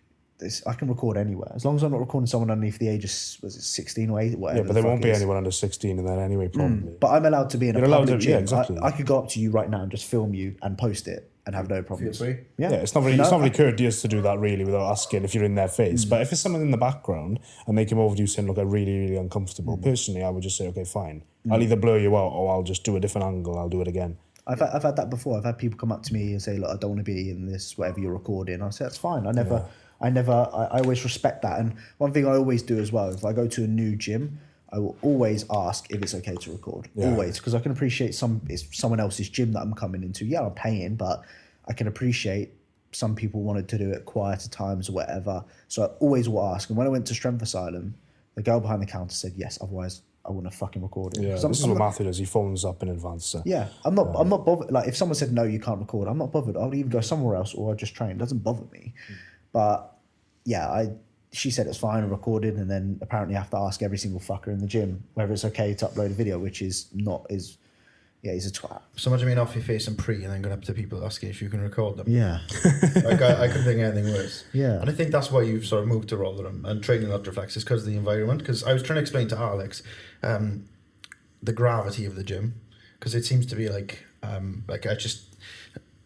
I can record anywhere as long as I'm not recording someone underneath the age of 16 or 8, whatever. Yeah, but there won't be anyone under 16 in there anyway, probably. But I'm allowed to be in a public gym. Yeah, exactly. I could go up to you right now and just film you and post it and have no problems. Feel free. Yeah, it's not really courteous to do that really without asking if you're in their face. But if it's someone in the background and they come over to you saying, look, I'm really, really uncomfortable, personally, I would just say, okay, fine. I'll either blur you out or I'll just do a different angle. I'll do it again. I've had that before. I've had people come up to me and say, look, I don't want to be in this, whatever you're recording. I say, that's fine. I always respect that. And one thing I always do as well, if I go to a new gym, I will always ask if it's okay to record. Always. Because I can appreciate it's someone else's gym that I'm coming into. Yeah, I'm paying, but I can appreciate some people wanted to do it quieter times or whatever. So I always will ask. And when I went to Strength Asylum, the girl behind the counter said yes, otherwise I wouldn't have fucking recorded. Yeah, this is what Matthew does. He phones up in advance. So. Yeah, I'm not bothered. Like if someone said no, you can't record, I'm not bothered. I would even go somewhere else or I'd just train. It doesn't bother me. But yeah, she said it's fine and recorded, and then apparently I have to ask every single fucker in the gym whether it's okay to upload a video, which is not he's a twat. So much, I mean, off your face and pre, and then going up to people asking if you can record them. Yeah. Like I couldn't think of anything worse. Yeah. And I think that's why you've sort of moved to Rotherham and training Ultraflex is because of the environment. Because I was trying to explain to Alex the gravity of the gym, because it seems to be like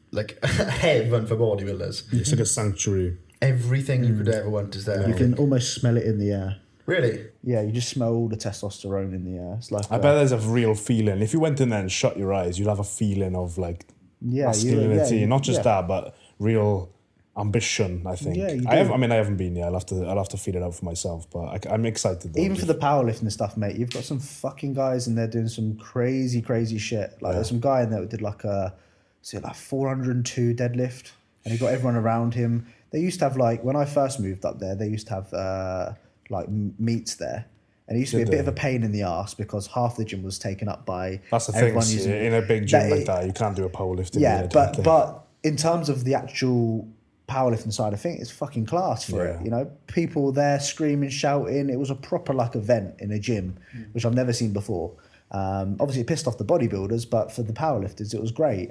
heaven for bodybuilders. It's like a sanctuary. Everything you could ever want is there. You can almost smell it in the air. Really? Yeah, you just smell all the testosterone in the air. It's like I bet there's a real feeling. If you went in there and shut your eyes, you'd have a feeling of like masculinity, not just that, but real ambition. I think. Yeah, I haven't been yet. I'll have to feel it out for myself. But I'm excited. Though. Even for the powerlifting stuff, mate, you've got some fucking guys in there doing some crazy shit. Like there's some guy in there who did like 402 deadlift, and he got everyone around him. They used to have when I first moved up there, they used to have meets there. And it used to be a bit of a pain in the arse because half the gym was taken up by That's the thing, in a big gym like that, you can't do a powerlifting. Yeah, but in terms of the actual powerlifting side, I think it's fucking class for it. You know, people there screaming, shouting. It was a proper event in a gym, which I've never seen before. Obviously it pissed off the bodybuilders, but for the powerlifters, it was great.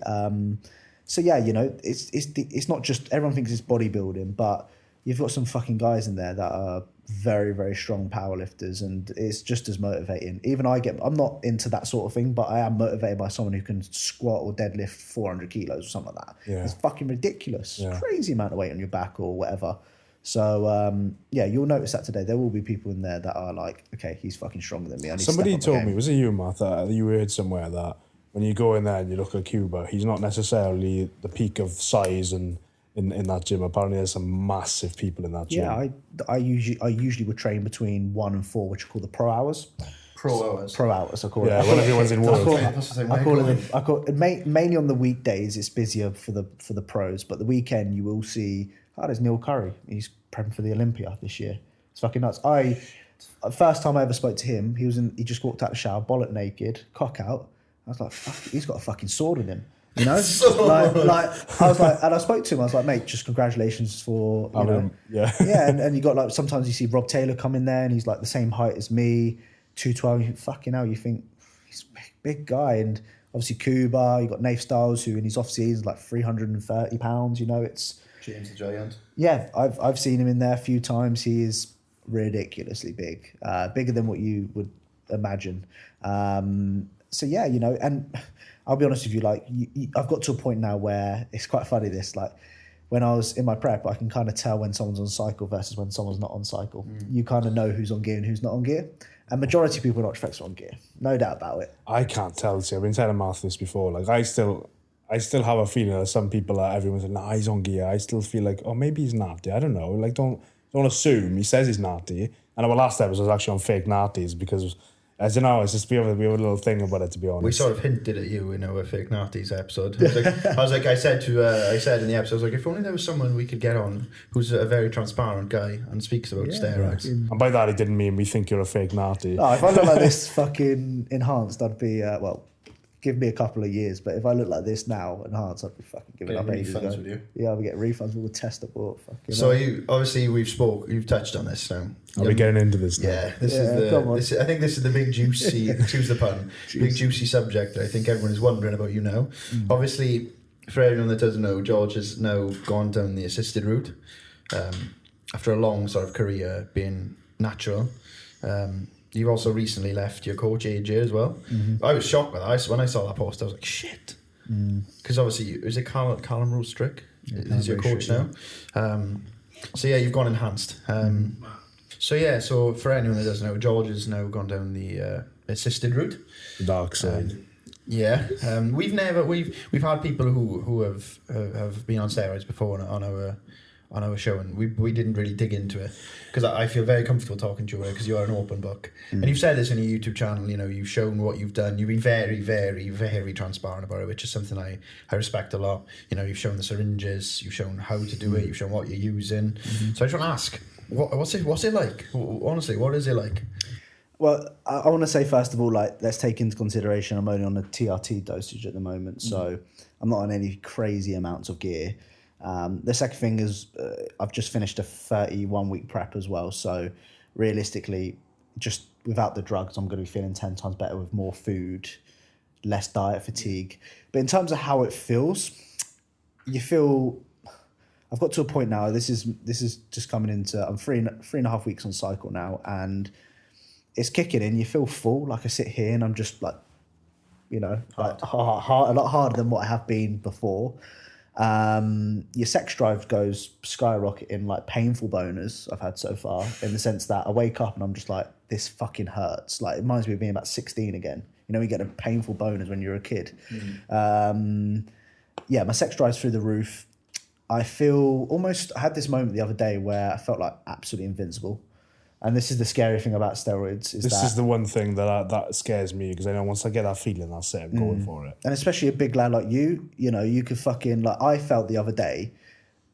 So yeah, it's not just everyone thinks it's bodybuilding, but you've got some fucking guys in there that are very, very strong powerlifters, and it's just as motivating. Even I'm not into that sort of thing, but I am motivated by someone who can squat or deadlift 400 kilos or something like that. Yeah. It's fucking ridiculous. Yeah. Crazy amount of weight on your back or whatever. So you'll notice that today. There will be people in there that are like, okay, he's fucking stronger than me. Somebody told me, was it you, Matt, that you heard somewhere that when you go in there and you look at Cuba, he's not necessarily the peak of size and in that gym. Apparently there's some massive people in that gym. Yeah, I usually would train between 1 and 4, which are called the pro hours. Pro hours, I call it. Yeah, when everyone's in work. I call it mainly on the weekdays. It's busier for the pros, but the weekend you will see. There's Neil Curry. He's prepping for the Olympia this year. It's fucking nuts. First time I ever spoke to him, he just walked out the shower, bollock naked, cock out. I was like, fuck, he's got a fucking sword in him. You know, I was like, and I spoke to him. I was like, mate, just congratulations for and you got sometimes you see Rob Taylor come in there and he's like the same height as me, 212. Fucking hell, you think he's a big guy, and obviously Cuba. You got Nath Styles, who in his off season like 330 pounds. You know, it's James the Giant. Yeah, I've seen him in there a few times. He is ridiculously big, bigger than what you would imagine. So yeah, and I'll be honest with you, I've got to a point now where it's quite funny this, when I was in my prep, I can kind of tell when someone's on cycle versus when someone's not on cycle. You kind of know who's on gear and who's not on gear. And majority of people in Ultraflex are on gear. No doubt about it. I can't tell. See, I've been telling Martha this before. I still have a feeling that some people everyone's like, nah, he's on gear. I still feel like, oh, maybe he's natty. I don't know. Don't assume. He says he's natty. And our last episode was actually on fake natties because I don't know, it's just we have a little thing about it, to be honest. We sort of hinted at you in our Fake Natties episode. I said in the episode, I was like, if only there was someone we could get on who's a very transparent guy and speaks about steroids. And by that, he didn't mean we think you're a fake natty. If I look like this fucking enhanced, I'd be, give me a couple of years. But if I look like this now, enhanced, I'd be fucking giving up ages ago. Would you? Yeah, I'll be getting refunds. All the tests I bought. So you obviously you've touched on this now. Are we getting into this now? Yeah, I think this is the big juicy, excuse the pun, big juicy subject that I think everyone is wondering about you now. Obviously, for everyone that doesn't know, George has now gone down the assisted route after a long sort of career being natural. You've also recently left your coach AJ as well. I was shocked by that. When I saw that post, I was like, shit. Because obviously, is it Callum Rosestrick? Is your coach now? So yeah, you've gone enhanced. So for anyone that doesn't know, George has now gone down the assisted route. The dark side. We've had people who have been on steroids before on our show, and we didn't really dig into it because I feel very comfortable talking to you because you are an open book, and you've said this on your YouTube channel. You know, you've shown what you've done. You've been very, very, very transparent about it, which is something I respect a lot. You know, you've shown the syringes, you've shown how to do it, you've shown what you're using. So I just want to ask, what's it like? Honestly, what is it like? Well, I want to say, first of all, like, let's take into consideration I'm only on a TRT dosage at the moment, so I'm not on any crazy amounts of gear. The second thing is I've just finished a 31-week prep as well, so realistically, just without the drugs, I'm going to be feeling 10 times better with more food, less diet fatigue. But in terms of how it feels, you feel... I've got to a point now, this is just coming into... I'm 3.5 weeks on cycle now, and... it's kicking in. You feel full. Like I sit here and I'm just like, you know, like hard, a lot harder than what I have been before. Your sex drive goes skyrocketing, like painful boners I've had so far, in the sense that I wake up and I'm just like, this fucking hurts. Like, it reminds me of being about 16 again. You know, you get a painful boners when you're a kid. My sex drive's through the roof. I had this moment the other day where I felt like absolutely invincible. And this is the scary thing about steroids. This is the one thing that scares me, because I know once I get that feeling, that's it, I'm going for it. And especially a big lad like you know, you could fucking, like, I felt the other day,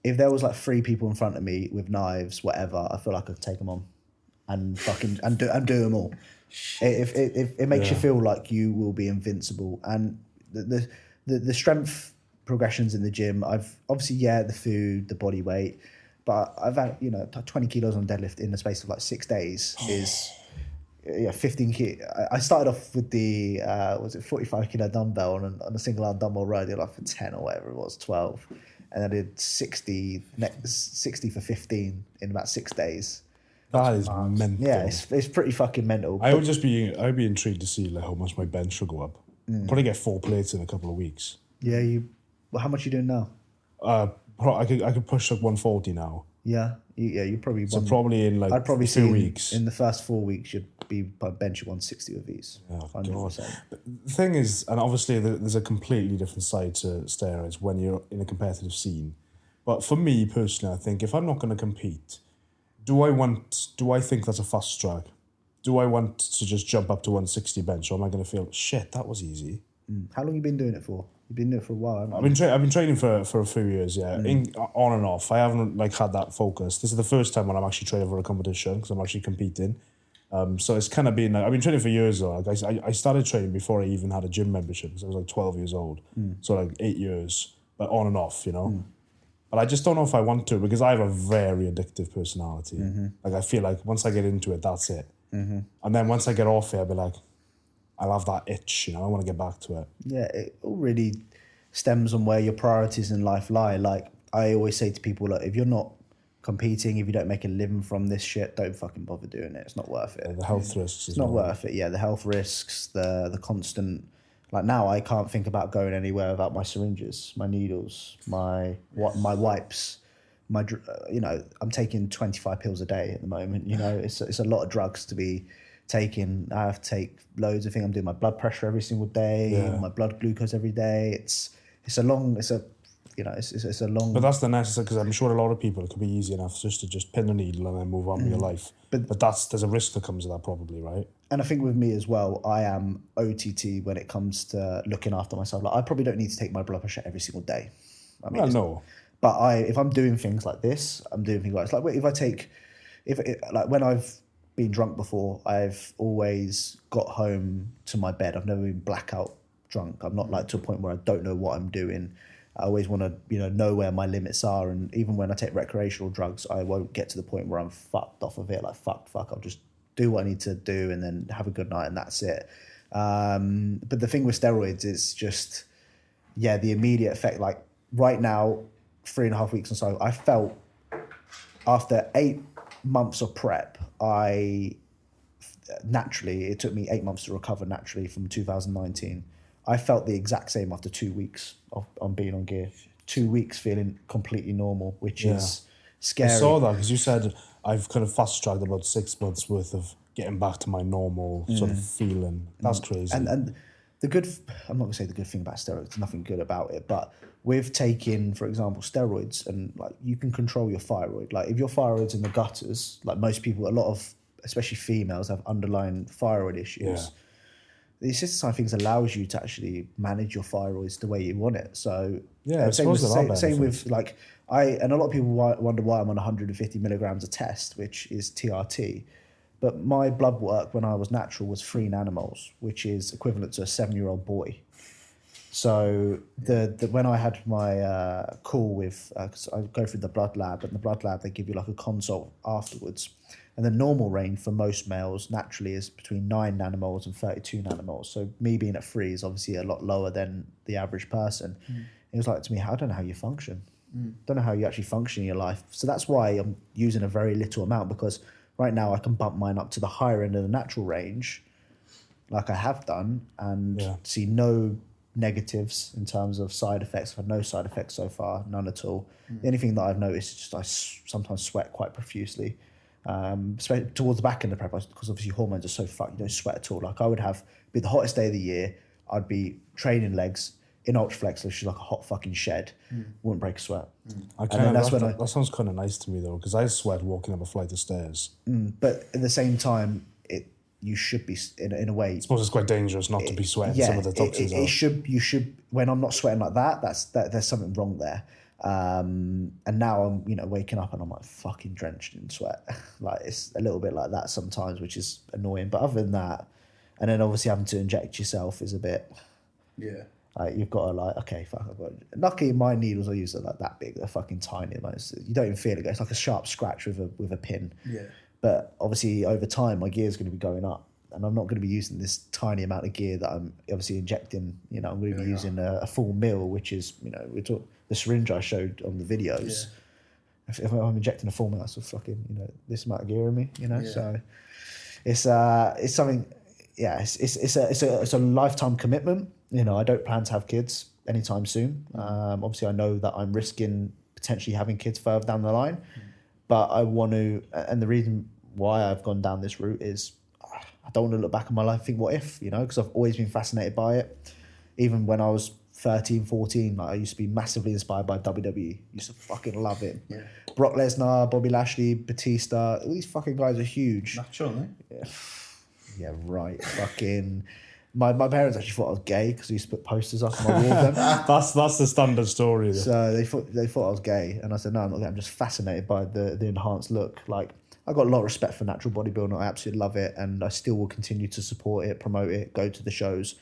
if there was like 3 people in front of me with knives, whatever, I feel like I could take them on and fucking, and do them all. It makes you feel like you will be invincible. And the strength progressions in the gym, I've obviously, the food, the body weight, but I've had, 20 kilos on deadlift in the space of like 6 days is 15 kilos. I started off with the, 45 kilo dumbbell on a single arm dumbbell row. I did like for 10 or whatever it was, 12. And I did 60 for 15 in about 6 days. That is mental. Yeah, it's pretty fucking mental. I'd be intrigued to see like how much my bench will go up. Probably get 4 plates in a couple of weeks. Yeah, how much are you doing now? I could push up 140 now. Yeah, you probably. So probably in like I'd probably 2 weeks. In the first 4 weeks, you'd be by bench at 160 with these. 100%. The thing is, and obviously there's a completely different side to steroids when you're in a competitive scene. But for me personally, I think if I'm not going to compete, do I think that's a fast track? Do I want to just jump up to 160 bench, or am I going to feel, shit, that was easy? How long have you been doing it for? You've been doing it for a while, haven't you? I've been training for a few years, on and off. I haven't like had that focus. This is the first time when I'm actually training for a competition, because I'm actually competing. So it's kind of been like, I've been training for years though. Like I started training before I even had a gym membership, because I was like 12 years old. So like 8 years, but on and off, But I just don't know if I want to, because I have a very addictive personality. Like I feel like once I get into it, that's it. And then once I get off it, I'll be like, I'll have that itch, I want to get back to it. Yeah, it all really stems on where your priorities in life lie. Like, I always say to people, like, if you're not competing, if you don't make a living from this shit, don't fucking bother doing it. It's not worth it. The health risks. It's not worth it. Yeah, the health risks, the constant. Like now, I can't think about going anywhere without my syringes, my needles, my wipes. I'm taking 25 pills a day at the moment. It's a lot of drugs to be taking. I have to take loads of things. I'm doing my blood pressure every single day, my blood glucose every day. It's a long. But that's the necessary, because I'm sure a lot of people, it could be easy enough just to pin the needle and then move on with your life. But there's a risk that comes with that probably, right? And I think with me as well, I am OTT when it comes to looking after myself. Like, I probably don't need to take my blood pressure every single day. No. But if I'm doing things like this, I'm doing things like this. Like when I've been drunk before, I've always got home to my bed. I've never been blackout drunk. I'm not like to a point where I don't know what I'm doing. I always want to, know where my limits are. And even when I take recreational drugs, I won't get to the point where I'm fucked off of it. Like, fuck, I'll just do what I need to do and then have a good night and that's it. But the thing with steroids is just, the immediate effect. Like right now, 3.5 weeks or so, I felt after 8 months of prep, it took me 8 months to recover naturally from 2019. I felt the exact same after 2 weeks on being on gear. 2 weeks feeling completely normal, which is scary. I saw that because you said I've kind of fast-tracked about 6 months worth of getting back to my normal sort of feeling. That's crazy. And the good, I'm not going to say the good thing about steroids, there's nothing good about it, but with taking, for example, steroids, and like you can control your thyroid. Like if your thyroid's in the gutters, like most people, a lot of, especially females, have underlying thyroid issues. Yeah. The assisted side of things allows you to actually manage your thyroids the way you want it. So same with like and a lot of people wonder why I'm on 150 milligrams a test, which is TRT. But my blood work when I was natural was 3 nanomoles, which is equivalent to a 7-year-old boy. So when I had my call with, because I go through the blood lab, and the blood lab, they give you like a consult afterwards. And the normal range for most males naturally is between 9 nanomoles and 32 nanomoles. So me being at 3 is obviously a lot lower than the average person. It was like to me, I don't know how you function. Don't know how you actually function in your life. So that's why I'm using a very little amount, because right now I can bump mine up to the higher end of the natural range, like I have done, and see no negatives in terms of side effects. I've had no side effects so far, none at all. The only thing that I've noticed is just I sometimes sweat quite profusely. Especially towards the back end of the prep, because obviously hormones are so fucked, you don't sweat at all. Like I would be the hottest day of the year, I'd be training legs in Ultraflex, which is like a hot fucking shed, wouldn't break a sweat. That sounds kind of nice to me though, because I sweat walking up a flight of stairs. But at the same time, you should be in a way. I suppose it's quite dangerous not to be sweating some of the toxins out. You should. When I'm not sweating like that, there's something wrong there. And now I'm, waking up and I'm like fucking drenched in sweat. Like it's a little bit like that sometimes, which is annoying. But other than that, and then obviously having to inject yourself is a bit. Yeah. Like you've got to okay, fuck. Luckily, my needles I use are like that big. They're fucking tiny. You don't even feel it. It's like a sharp scratch with a pin. Yeah. But obviously, over time, my gear is going to be going up, and I'm not going to be using this tiny amount of gear that I'm obviously injecting. I'm going to be using a full mil, which is the syringe I showed on the videos. Yeah. If I'm injecting a full mil, that's a fucking this amount of gear in me. So it's something. Yeah, it's a lifetime commitment. I don't plan to have kids anytime soon. Obviously, I know that I'm risking potentially having kids further down the line, but I want to. And the reason why I've gone down this route is I don't want to look back on my life and think, what if? Because I've always been fascinated by it. Even when I was 13, 14, like I used to be massively inspired by WWE. Used to fucking love it. Yeah. Brock Lesnar, Bobby Lashley, Batista. All these fucking guys are huge. Natural, eh? Yeah, right. Fucking. My parents actually thought I was gay because I used to put posters up on my wall of them. That's the standard story. So they thought I was gay, and I said no, I'm not gay. I'm just fascinated by the enhanced look. Like I got a lot of respect for natural bodybuilding. I absolutely love it, and I still will continue to support it, promote it, go to the shows.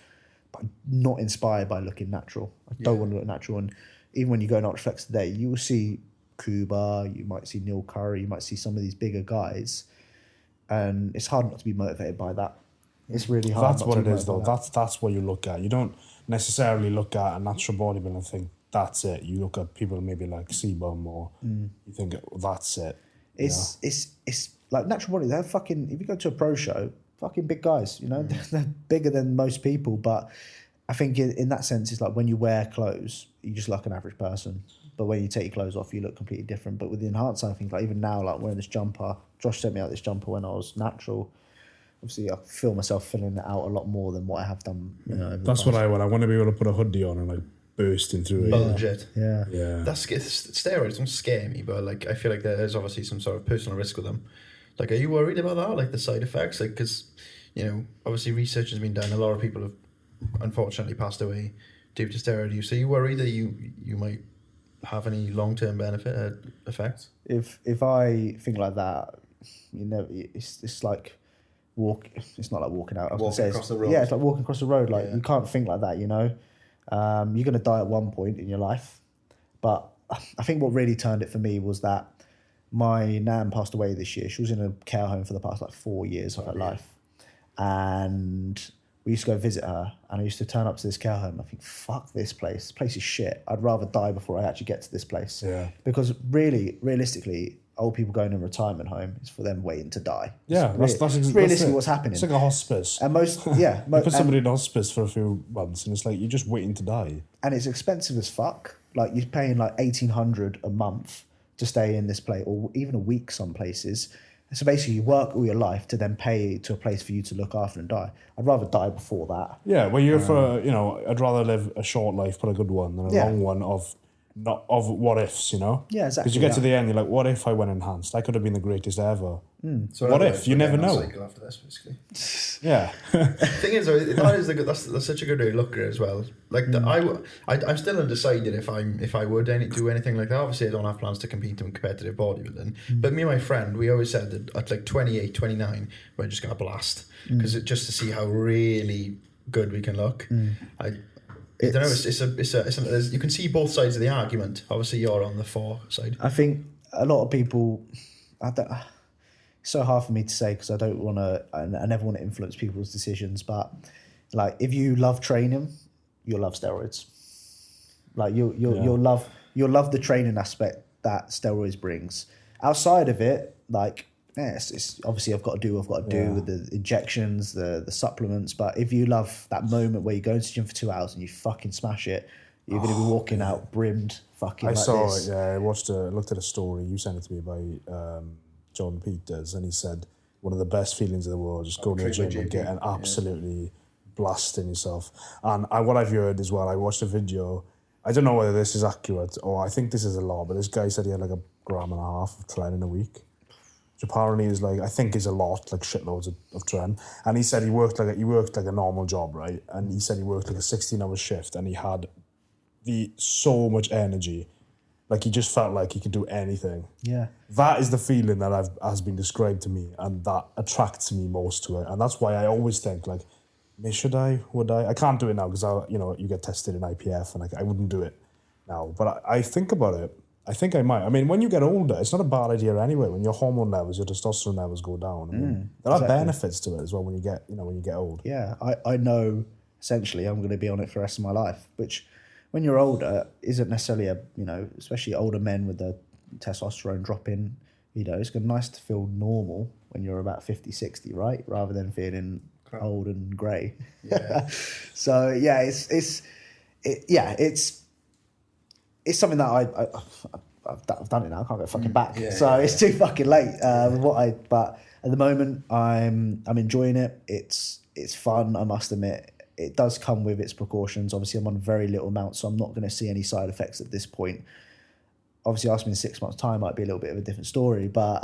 But I'm not inspired by looking natural. I don't want to look natural. And even when you go in Ultraflex today, you will see Clwb, you might see Neil Curry, you might see some of these bigger guys, and it's hard not to be motivated by that. It's really hard. That's what it is, though. That's what you look at. You don't necessarily look at a natural bodybuilder and think that's it. You look at people maybe like C-Bum, or you think that's it. It's like natural body. They're fucking. If you go to a pro show, fucking big guys. They're bigger than most people. But I think in that sense, it's like when you wear clothes, you just look like an average person. But when you take your clothes off, you look completely different. But with the enhanced side of things, like even now, like wearing this jumper, Josh sent me out this jumper when I was natural. Obviously, I feel myself filling it out a lot more than what I have done. That's what I want. I want to be able to put a hoodie on and like bursting through it. Bulge it. Yeah. Steroids don't scare me, but like I feel like there is obviously some sort of personal risk with them. Like, are you worried about that? Like the side effects? Like, because obviously research has been done. A lot of people have unfortunately passed away due to steroid use. So you worry that you might have any long-term benefit effects? If I think like that, it's like It's not like walking out. Walking across the road. Yeah, it's like walking across the road. Like you can't think like that, you know. You're going to die at one point in your life. But I think what really turned it for me was that my nan passed away this year. She was in a care home for the past like 4 years of her life. And we used to go visit her, and I used to turn up to this care home. I think, fuck this place. This place is shit. I'd rather die before I actually get to this place. Yeah. Because realistically, old people going in a retirement home is for them waiting to die. Yeah, that's realistically what's happening. It's like a hospice. And you put somebody in hospice for a few months, and it's like you're just waiting to die. And it's expensive as fuck. Like you're paying like $1,800 a month to stay in this place, or even a week some places. So basically, you work all your life to then pay to a place for you to look after and die. I'd rather die before that. Yeah, well, I'd rather live a short life but a good one than a long one of what ifs, you know? Yeah, exactly. Because you get to the end, you're like, what if I went enhanced? I could have been the greatest ever. So what if? You never know. Cycle after this, basically. Yeah. Thing is, that's such a good way to look at it as well. Like I'm still undecided if I would do anything like that. Obviously, I don't have plans to compete in competitive bodybuilding. But me and my friend, we always said that at like 28, 29, we're just gonna blast because just to see how really good we can look. I don't know. It's you can see both sides of the argument. Obviously, you're on the for side. I think a lot of people. It's so hard for me to say because I don't want to. I never want to influence people's decisions. But like, if you love training, you'll love steroids. Like you'll love the training aspect that steroids brings. Outside of it, like. Yeah, it's obviously I've got to do with the injections, the supplements. But if you love that moment where you go into the gym for 2 hours and you fucking smash it, you're going to be walking out brimmed fucking like this. I looked at a story, you sent it to me by John Peters, and he said one of the best feelings in the world is going to the gym and getting absolutely blasting yourself. And what I've heard as well, I watched a video, I don't know whether this is accurate or I think this is a lot, but this guy said he had like 1.5 grams of tren in a week. Which apparently is like, I think is a lot, like shitloads of tren. And he said he worked like a normal job, right? And he said he worked like a 16-hour shift and he had so much energy. Like he just felt like he could do anything. Yeah. That is the feeling that has been described to me, and that attracts me most to it. And that's why I always think like, would I? I can't do it now because you get tested in IPF and I wouldn't do it now. But I think about it. I think I might. I mean, when you get older, it's not a bad idea anyway. When your hormone levels, your testosterone levels go down. I mean, there are benefits to it as well when you get old. Yeah, I know essentially I'm going to be on it for the rest of my life, which when you're older isn't necessarily especially older men with the testosterone dropping, it's nice to feel normal when you're about 50, 60, right? Rather than feeling old and grey. Yeah. So yeah, it's something that I've done it now. I can't go fucking back. It's too fucking late. But at the moment I'm enjoying it. It's fun. I must admit, it does come with its precautions. Obviously, I'm on very little amount, so I'm not going to see any side effects at this point. Obviously, ask me in 6 months' time, might be a little bit of a different story. But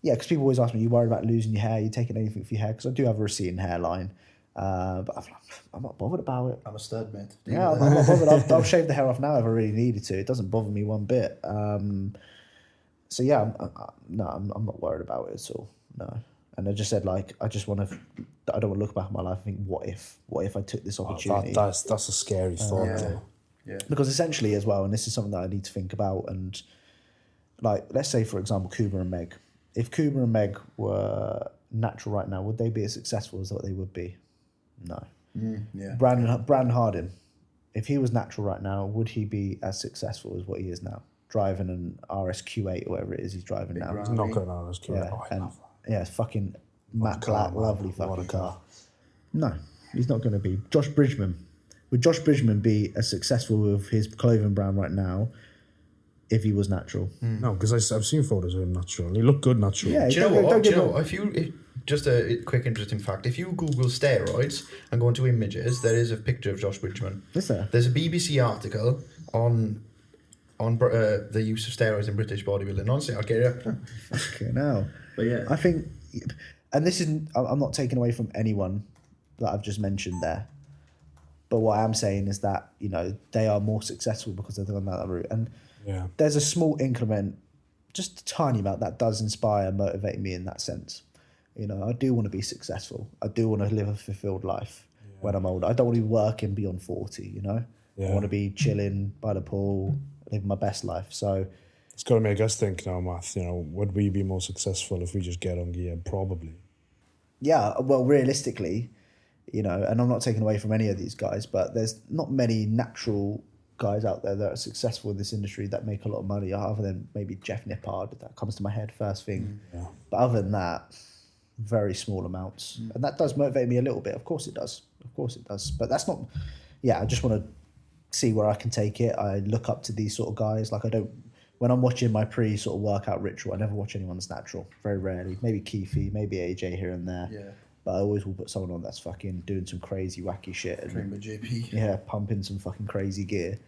because people always ask me, "You worried about losing your hair? You taking anything for your hair?" Because I do have a receding hairline. But I'm not bothered about it. I'm a stud, mate. Yeah, I'm not bothered. I'll shave the hair off now if I really needed to. It doesn't bother me one bit. So yeah, I'm not worried about it at all. No. And I just said I don't want to look back at my life and think, what if I took this opportunity? That's a scary thought. Yeah. Because essentially as well, and this is something that I need to think about, and like let's say for example, Clwb and Meg. If Clwb and Meg were natural right now, would they be as successful as what they would be? No. Brandon Harding, if he was natural right now, would he be as successful as what he is now? Driving an RSQ8 or whatever it is he's driving now. He's not going to RSQ8. It's fucking matte black, lovely fucking car. No, he's not going to be. Josh Bridgman. Would Josh Bridgman be as successful with his clothing brand right now if he was natural? No, because I've seen photos of him natural. He looked good natural. Yeah, do you know what? Just a quick interesting fact. If you Google steroids and go into images, there is a picture of Josh Bridgman. Is there? There's a BBC article on the use of steroids in British bodybuilding. Honestly, I'll get it. Okay, now. But yeah. I think, and this isn't, I'm not taking away from anyone that I've just mentioned there. But what I am saying is that, they are more successful because they've gone that route. And there's a small increment, just a tiny amount, that does inspire and motivate me in that sense. You know, I do want to be successful. I do want to live a fulfilled life when I'm older. I don't want to be working beyond 40, you know? I want to be chilling by the pool, living my best life. So it's got to make us think now, Matt, you know, would we be more successful if we just get on gear? Probably. Yeah, well, realistically, you know, and I'm not taking away from any of these guys, but there's not many natural guys out there that are successful in this industry that make a lot of money, other than maybe Jeff Nippard. That comes to my head first thing. But other than that, very small amounts. And that does motivate me a little bit. Of course it does. But that's not, I just want to see where I can take it. I look up to these sort of guys. Like when I'm watching my sort of workout ritual, I never watch anyone that's natural. Very rarely. Maybe Keefe, maybe AJ here and there. Yeah. But I always will put someone on that's fucking doing some crazy wacky shit. And, Trained by JP. Yeah, pumping some fucking crazy gear.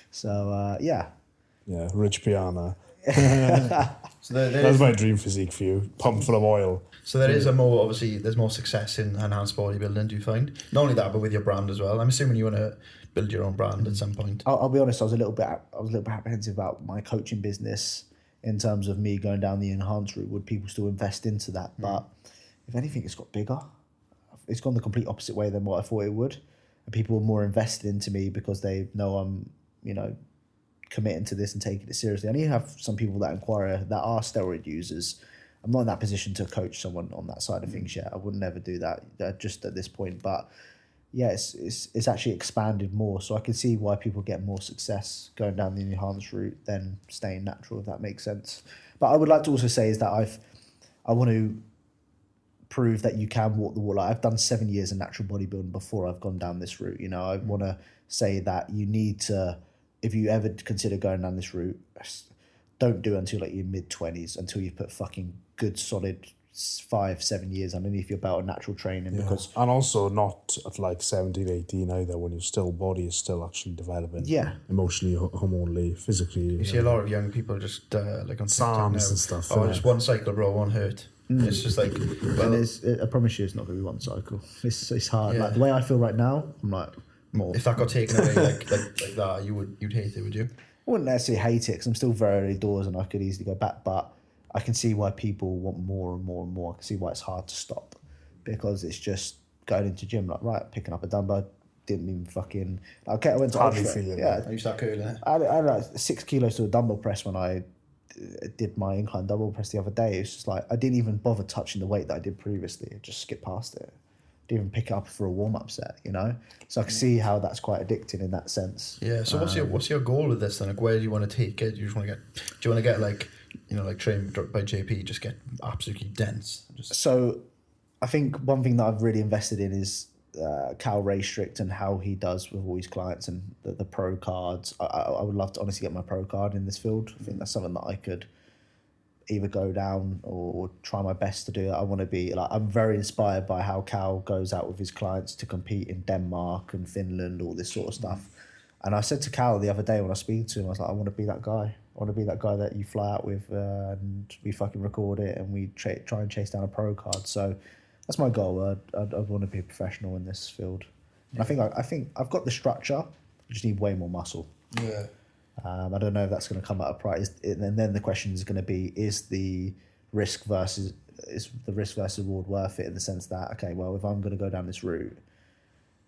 So, Yeah, Rich Piana. So that's that's my dream physique for you. Pump full of oil. So there is there's more success in enhanced bodybuilding, do you find? Not only that, but with your brand as well. I'm assuming you want to build your own brand at some point. I'll be honest, I was a little bit apprehensive about my coaching business in terms of me going down the enhanced route. Would people still invest into that? But if anything, it's got bigger. It's gone the complete opposite way than what I thought it would. And people are more invested into me because they know I'm, you know, committing to this and taking it seriously. I need to have some people that inquire that are steroid users. I'm not in that position to coach someone on that side of things yet. I would never do that just at this point. But yeah, it's actually expanded more. So I can see why people get more success going down the enhanced route than staying natural, if that makes sense. But I would like to also say is that I want to prove that you can walk the walk. Like, I've done 7 years of natural bodybuilding before I've gone down this route. You know, I want to say that you need to, if you ever consider going down this route, don't do it until like your mid-20s, until you put fucking good solid 5-7 years underneath your belt of natural training. Because and also not at like 17, 18 either, when your body is still actually developing. Emotionally, hormonally, physically. You see a lot of young people just like on TikTok now, and stuff. Oh, just one cycle, bro, one hurt. It's just like, well, I promise you, it's not going to be one cycle. It's hard. Like the way I feel right now, I'm like, more. If that got taken away like that, you'd hate it, would you? I wouldn't necessarily hate it because I'm still very early doors and I could easily go back, but I can see why people want more and more and more. I can see why it's hard to stop, because it's just going into gym, like, right, picking up a dumbbell, didn't even fucking, okay, I went to Ultra. Yeah, you start curling it. I had like 6 kilos to a dumbbell press when I did my incline dumbbell press the other day. It's just like, I didn't even bother touching the weight that I did previously. I just skipped past it. Didn't even pick it up for a warm-up set, you know? So I can see how that's quite addicting in that sense. Yeah, so what's your goal with this then? Like, where do you want to take it? Do you want to get like, you know, like trained by JP, just get absolutely dense? So I think one thing that I've really invested in is Cal Raystrict and how he does with all his clients and the pro cards. I would love to honestly get my pro card in this field. I think that's something that I could either go down or try my best to do. I want to be like, I'm very inspired by how Cal goes out with his clients to compete in Denmark and Finland, all this sort of stuff. And I said to Cal the other day when I was speaking to him, I was like, I want to be that guy. I want to be that guy that you fly out with and we fucking record it and we try and chase down a pro card. So that's my goal. I'd want to be a professional in this field. And I think I've got the structure. I just need way more muscle. Yeah. I don't know if that's going to come at a price. And then the question is going to be: is the risk versus reward worth it? In the sense that, okay, well, if I'm going to go down this route,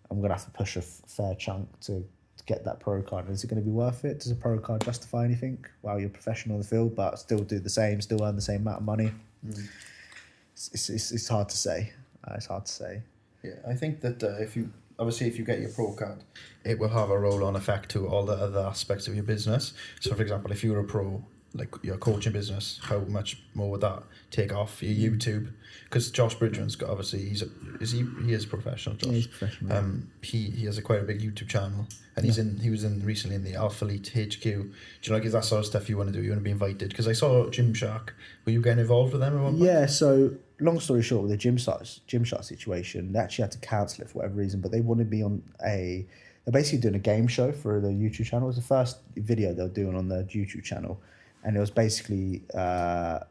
I'm going to have to push a fair chunk to get that pro card. Is it going to be worth it? Does a pro card justify anything? Well, you're a professional in the field, but still do the same, still earn the same amount of money. It's hard to say. It's hard to say. Yeah, I think that if you get your pro card, it will have a roll-on effect to all the other aspects of your business. So, for example, if you're a pro, like your coaching business, how much more would that take off your YouTube? Because Josh Bridgman's got, obviously, he is professional. Josh. Yeah, he's professional. He has quite a big YouTube channel, and he was recently in the Alpha Elite HQ. Do you like, is that sort of stuff you want to do? You want to be invited? Because I saw Gymshark. Were you getting involved with them at one point? Yeah. So long story short, with the Gymshark situation, they actually had to cancel it for whatever reason. But they wanted me on they're basically doing a game show for the YouTube channel. It was the first video they were doing on the YouTube channel, and it was basically the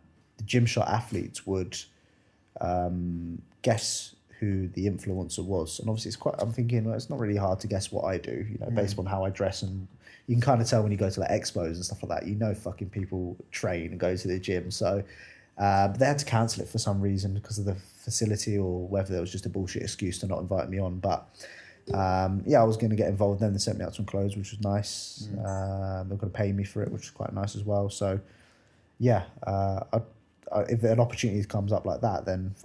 Gymshark athletes would guess who the influencer was. And obviously I'm thinking, well, it's not really hard to guess what I do, you know, based on how I dress. And you can kind of tell when you go to like expos and stuff like that, you know, fucking people train and go to the gym. So But they had to cancel it for some reason because of the facility, or whether there was just a bullshit excuse to not invite me on. But I was going to get involved. Then they sent me out some clothes, which was nice. They were going to pay me for it, which was quite nice as well. So yeah, if an opportunity comes up like that, then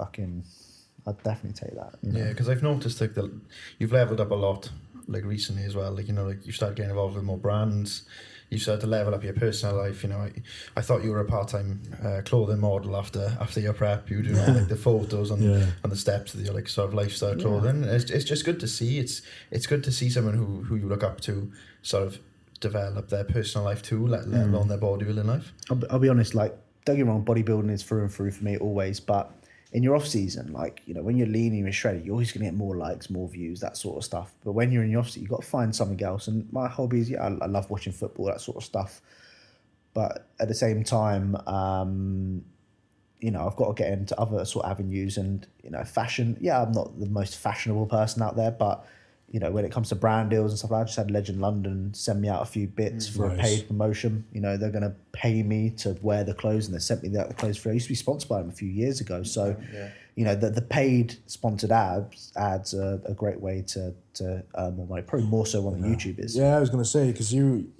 I'd definitely take that. Yeah, because I've noticed like you've leveled up a lot like recently as well. Like, you know, like you started getting involved with more brands. You started to level up your personal life. You know, I thought you were a part-time clothing model after your prep. You were doing all, like the photos on the steps of your like sort of lifestyle clothing. It's just good to see. It's good to see someone who you look up to sort of develop their personal life too, let alone their bodybuilding life. I'll be honest, like, don't get me wrong, bodybuilding is through and through for me always, but in your off season, like, you know, when you're lean and you're shredded, you're always going to get more likes, more views, that sort of stuff. But when you're in your off season, you've got to find something else. And my hobbies, I love watching football, that sort of stuff. But at the same time, you know, I've got to get into other sort of avenues. And, you know, fashion, I'm not the most fashionable person out there, but, you know, when it comes to brand deals and stuff like that, I just had Legend London send me out a few bits for a paid promotion. You know, they're going to pay me to wear the clothes, and they sent me the clothes for. I used to be sponsored by them a few years ago. So, you know, the paid sponsored ads are a great way to earn more money, probably more so on the YouTubers. Yeah, I was going to say, because you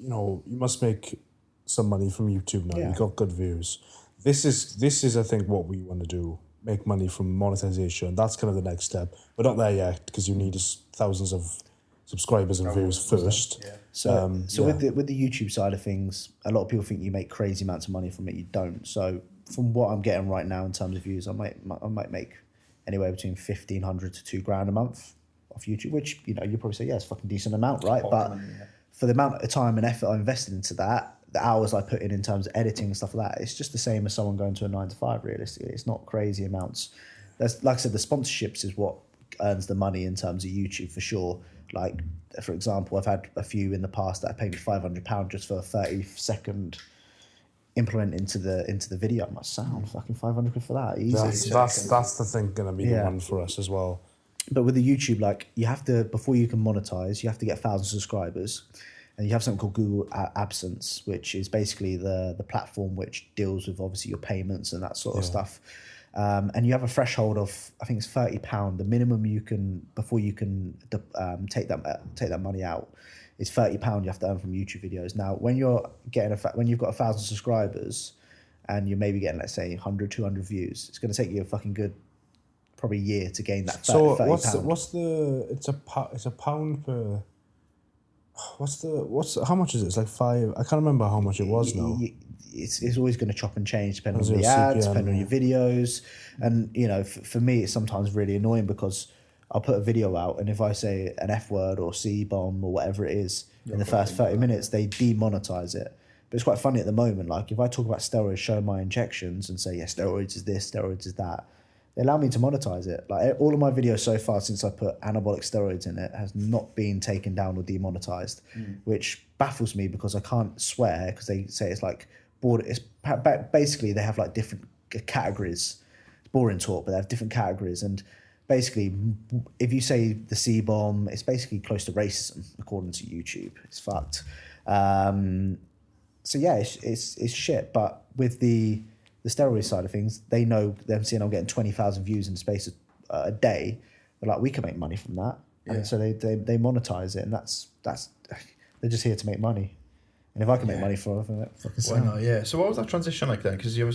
must make some money from YouTube now. You've got good views. This is I think what we want to do. Make money from monetization. That's kind of the next step. We're not there yet because you need thousands of subscribers and views first. Yeah. So with the YouTube side of things, a lot of people think you make crazy amounts of money from it. You don't. So from what I'm getting right now in terms of views, I might make anywhere between 1,500 to $2,000 a month off YouTube, which, you know, you probably say, it's a fucking decent amount, right? But for the amount of time and effort I invested into that, the hours I put in terms of editing and stuff like that, it's just the same as someone going to a 9 to 5. Realistically, it's not crazy amounts. That's, like I said, the sponsorships is what earns the money in terms of YouTube for sure. Like, for example, I've had a few in the past that have paid me £500 just for a 30-second implement into the video. I'm like, sound fucking 500 quid for that. Easy. That's the thing going to be the one for us as well. But with the YouTube, like, you have to, before you can monetize, you have to get 1,000 subscribers. And you have something called Google AdSense, which is basically the platform which deals with obviously your payments and that sort of stuff. And you have a threshold of, I think it's £30. The minimum you can, before you can take that money out, is £30 you have to earn from YouTube videos. Now, when you've got 1,000 subscribers and you're maybe getting, let's say, 100, 200 views, it's going to take you a fucking good, probably year to gain that 30 £30. It's a pound per... how much is it? It's like 5. I can't remember how much it was now. It's always going to chop and change depending on the ads, depending on your videos. And, you know, for me, it's sometimes really annoying because I'll put a video out, and if I say an F word or C-bomb or whatever it is in the first 30 minutes, they demonetize it. But it's quite funny at the moment. Like, if I talk about steroids, show my injections and say, steroids is this, steroids is that, they allow me to monetize it. Like, all of my videos so far since I put anabolic steroids in it has not been taken down or demonetized, which baffles me because I can't swear because they say it's like basically they have like different categories. It's boring talk, but they have different categories. And basically, if you say the C-bomb, it's basically close to racism according to YouTube. It's fucked. So yeah, it's shit. But with the steroid side of things, they know them seeing I'm getting 20,000 views in the space of a day. They're like, we can make money from that, and so they monetize it, and that's they're just here to make money. And if I can make money for it, why not? Yeah. So what was that transition like then? Because you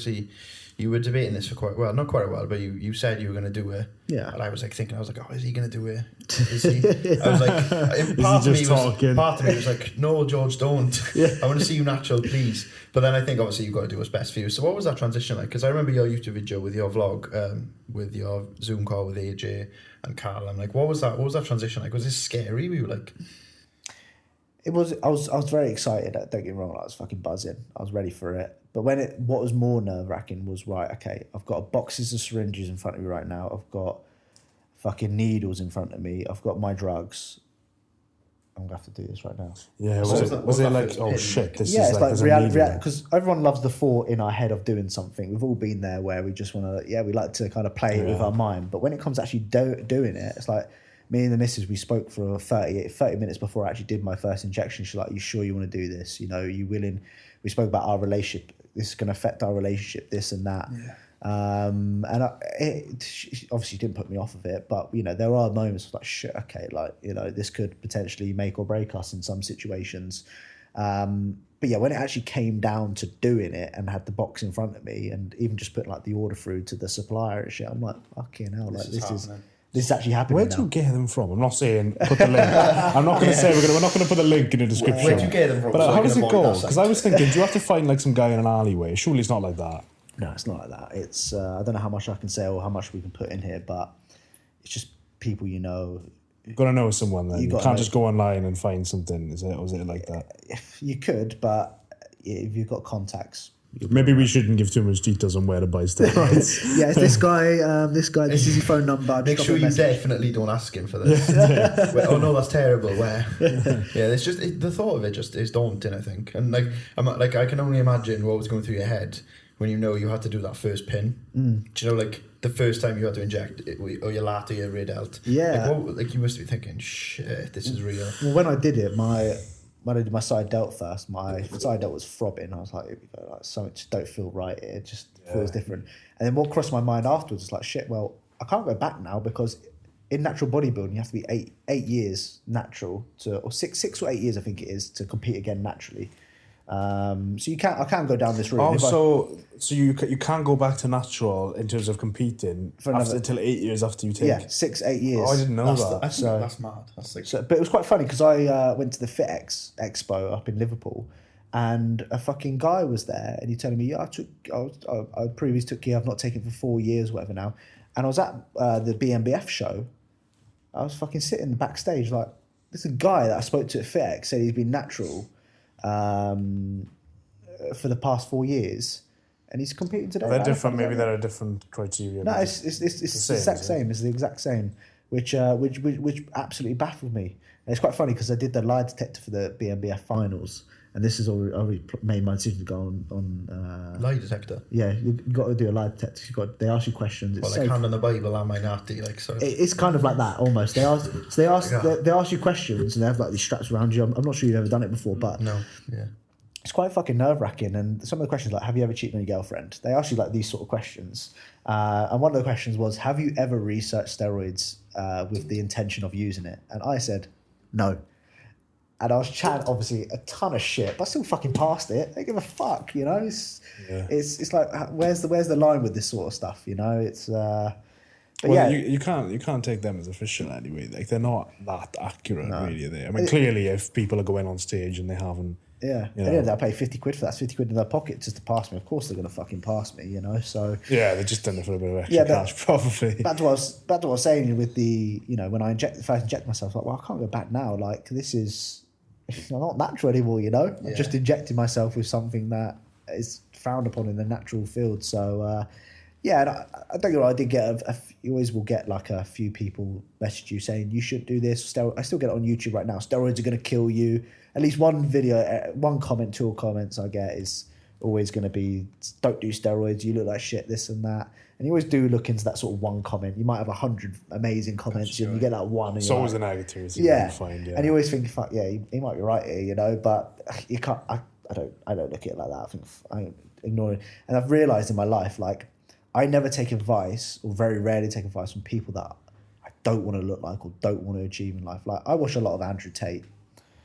were debating this for not quite a while, but you said you were going to do it. Yeah. And I was like thinking, oh, is he going to do it? Is he? I was like, part of me was like, no, George, don't. I want to see you natural, please. But then I think obviously you've got to do what's best for you. So what was that transition like? Because I remember your YouTube video with your vlog, with your Zoom call with AJ and Carl. I'm like, what was that transition like? Was it scary? We were like... It was. I was very excited. Don't get me wrong. I was fucking buzzing. I was ready for it. But what was more nerve wracking was, right, okay, I've got boxes of syringes in front of me right now. I've got fucking needles in front of me. I've got my drugs. I'm gonna have to do this right now. Yeah. Was it like, oh shit, this is it's like reality, because everyone loves the thought in our head of doing something. We've all been there where we just want to, we like to kind of play it with our mind. But when it comes to actually doing it, it's like, me and the missus, we spoke for 30 minutes before I actually did my first injection. She's like, you sure you want to do this? You know, are you willing? We spoke about our relationship. This is going to affect our relationship, this and that. She obviously didn't put me off of it, but you know, there are moments of like, shit, okay, like, you know, this could potentially make or break us in some situations. But yeah, when it actually came down to doing it and had the box in front of me and even just put like the order through to the supplier and shit, I'm like, fucking hell, like this is actually happening. Where do you get them from? I'm not saying put the link. I'm not going to say we're not going to put the link in the description. Where do you get them from? But So how I does can it avoid go? that Because I was thinking, do you have to find like some guy in an alleyway? Surely it's not like that. No, it's not like that. It's I don't know how much I can say or how much we can put in here, but it's just people you know. You've got to know someone then. You can't know. just go online and find something, is it? Or is it like that? You could, but if you've got contacts. Maybe we shouldn't give too much details on where to buy steroids. Yeah, it's this guy, this is his phone number. Make sure you definitely don't ask him for this. Oh no, that's terrible. Where? Yeah, it's just the thought of it just is daunting, I think. And like I can only imagine what was going through your head when you know you had to do that first pin. Do you know, like the first time you had to inject it, or your lat or your rear delt? Yeah. Like you must be thinking, shit, this is real. Well, when I did it, when I did my side delt first, my side delt was throbbing. I was like, something just don't feel right. It just feels different. And then what crossed my mind afterwards is like, shit, well, I can't go back now because in natural bodybuilding, you have to be eight years natural or six or 8 years, I think it is, to compete again naturally. So I can't go down this route. So you can't go back to natural in terms of competing until 8 years after you take. Yeah, 6-8 years. Oh, I didn't know that. That's mad. That's like. But it was quite funny because I went to the FitX Expo up in Liverpool, and a fucking guy was there, and he telling me, yeah, I previously took I've not taken for 4 years, whatever now, and I was at the BMBF show. I was fucking sitting backstage like, this is a guy that I spoke to at FitX said he's been natural. For the past 4 years, and he's competing today. They're different. Maybe there are different criteria. No, it's the exact same. It's the exact same, which absolutely baffled me. And it's quite funny because I did the lie detector for the BMBF finals, and this is already made my decision to go on. Lie detector. Yeah, you got to do a lie detector. They ask you questions. It's like hand on the Bible, am I naughty? Like so. It's kind of like that almost. They ask you questions, and they have like these straps around you. I'm not sure you've ever done it before, but no, yeah. It's quite fucking nerve-wracking, and some of the questions like, have you ever cheated on your girlfriend? They ask you like these sort of questions, and one of the questions was, have you ever researched steroids with the intention of using it? And I said, no. And I was chatting obviously a ton of shit, but I still fucking passed it. I don't give a fuck, you know. It's like, where's the line with this sort of stuff, you know? It's you can't take them as official anyway. Like they're not that accurate, really. Are they? I mean, clearly, if people are going on stage and they haven't. Yeah, you know, I pay 50 quid for that. It's 50 quid in their pocket just to pass me. Of course, they're going to fucking pass me, you know. So yeah, they're just done it for a bit of extra cash, probably. Back to what I was saying with the, you know, when I first inject myself, like, well, I can't go back now. Like, this is I'm not natural anymore, you know. Yeah. I'm just injecting myself with something that is frowned upon in the natural field. So yeah, and I don't know. I did get you always will get like a few people message you saying you should do this. I still get it on YouTube right now. Steroids are going to kill you. At least one video, one comment, 2 comments I get is always going to be, don't do steroids, you look like shit, this and that. And you always do look into that sort of one comment. You might have 100 amazing comments and you get that one. And it's always a negative. Yeah. And you always think, fuck, yeah, he might be right here, you know, but you can't, I don't look at it like that. I think I ignore it. And I've realised in my life, like, I never take advice, or very rarely take advice from people that I don't want to look like or don't want to achieve in life. Like, I watch a lot of Andrew Tate.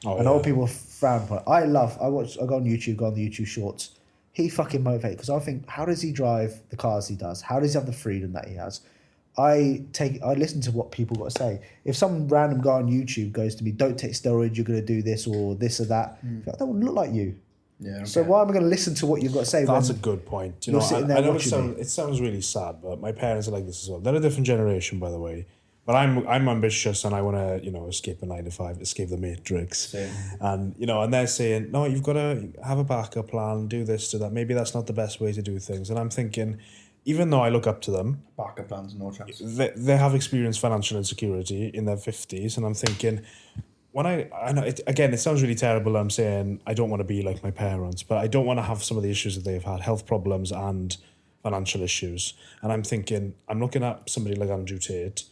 I know people frown upon it. I go on YouTube, go on the YouTube shorts. He fucking motivates because I think, how does he drive the cars he does? How does he have the freedom that he has? I listen to what people got to say. If some random guy on YouTube goes to me, don't take steroids, you're going to do this or this or that, I don't want to look like you. Yeah, okay. So why am I going to listen to what you've got to say? That's a good point. You know, I know it sounds really sad, but my parents are like this as well. They're a different generation, by the way. But I'm ambitious and I want to, you know, escape a 9 to 5, escape the matrix. Same. And, you know, and they're saying, no, you've got to have a backup plan, do this, do that. Maybe that's not the best way to do things. And I'm thinking, even though I look up to them, backup plans, no chance. They have experienced financial insecurity in their 50s. And I'm thinking, when I know, it sounds really terrible. I'm saying I don't want to be like my parents, but I don't want to have some of the issues that they've had, health problems and financial issues. And I'm thinking, I'm looking at somebody like Andrew Tate.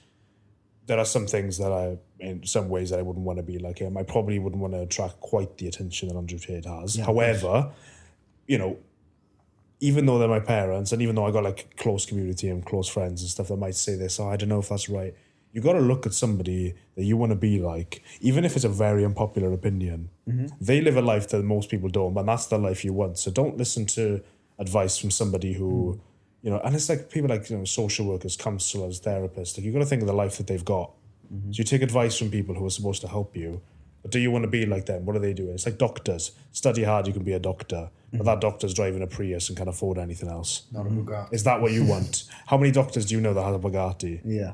There are some things that in some ways that I wouldn't want to be like him. I probably wouldn't want to attract quite the attention that Andrew Tate has. Yeah, however, you know, even though they're my parents, and even though I got like close community and close friends and stuff that might say this, I don't know if that's right. You got to look at somebody that you want to be like, even if it's a very unpopular opinion. They live a life that most people don't, but that's the life you want. So don't listen to advice from somebody who, you know, and it's like people like, you know, social workers, counselors, therapists. Like, you got to think of the life that they've got. So you take advice from people who are supposed to help you, but do you want to be like them? What are they doing? It's like doctors. Study hard, you can be a doctor. But that doctor's driving a Prius and can't afford anything else. Not a Bugatti. Is that what you want? How many doctors do you know that have a Bugatti? Yeah.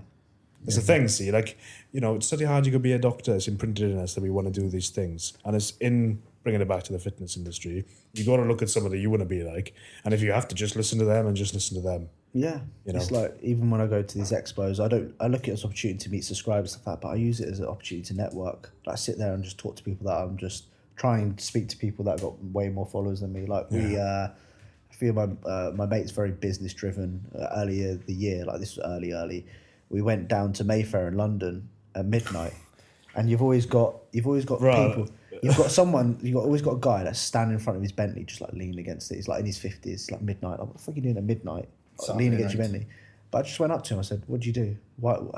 It's a thing, see, like, you know, study hard, you could be a doctor. It's imprinted in us that we want to do these things. And it's in bringing it back to the fitness industry. You got to look at somebody you want to be like. And if you have to just listen to them and just listen to them. Yeah. You know? It's like, even when I go to these expos, I look at it as an opportunity to meet subscribers and stuff like that, but I use it as an opportunity to network. Like, I sit there and just talk to people that I'm just trying to speak to people that have got way more followers than me. Like, I feel my mate's very business driven. Earlier the year, like this was early. We went down to Mayfair in London at midnight, and you've always got Right. people. You've always got a guy that's standing in front of his Bentley, just like leaning against it. He's like in his 50s, like midnight. Like, what the fuck are you doing at midnight? Like, leaning against your Bentley. But I just went up to him. I said, "What do you do?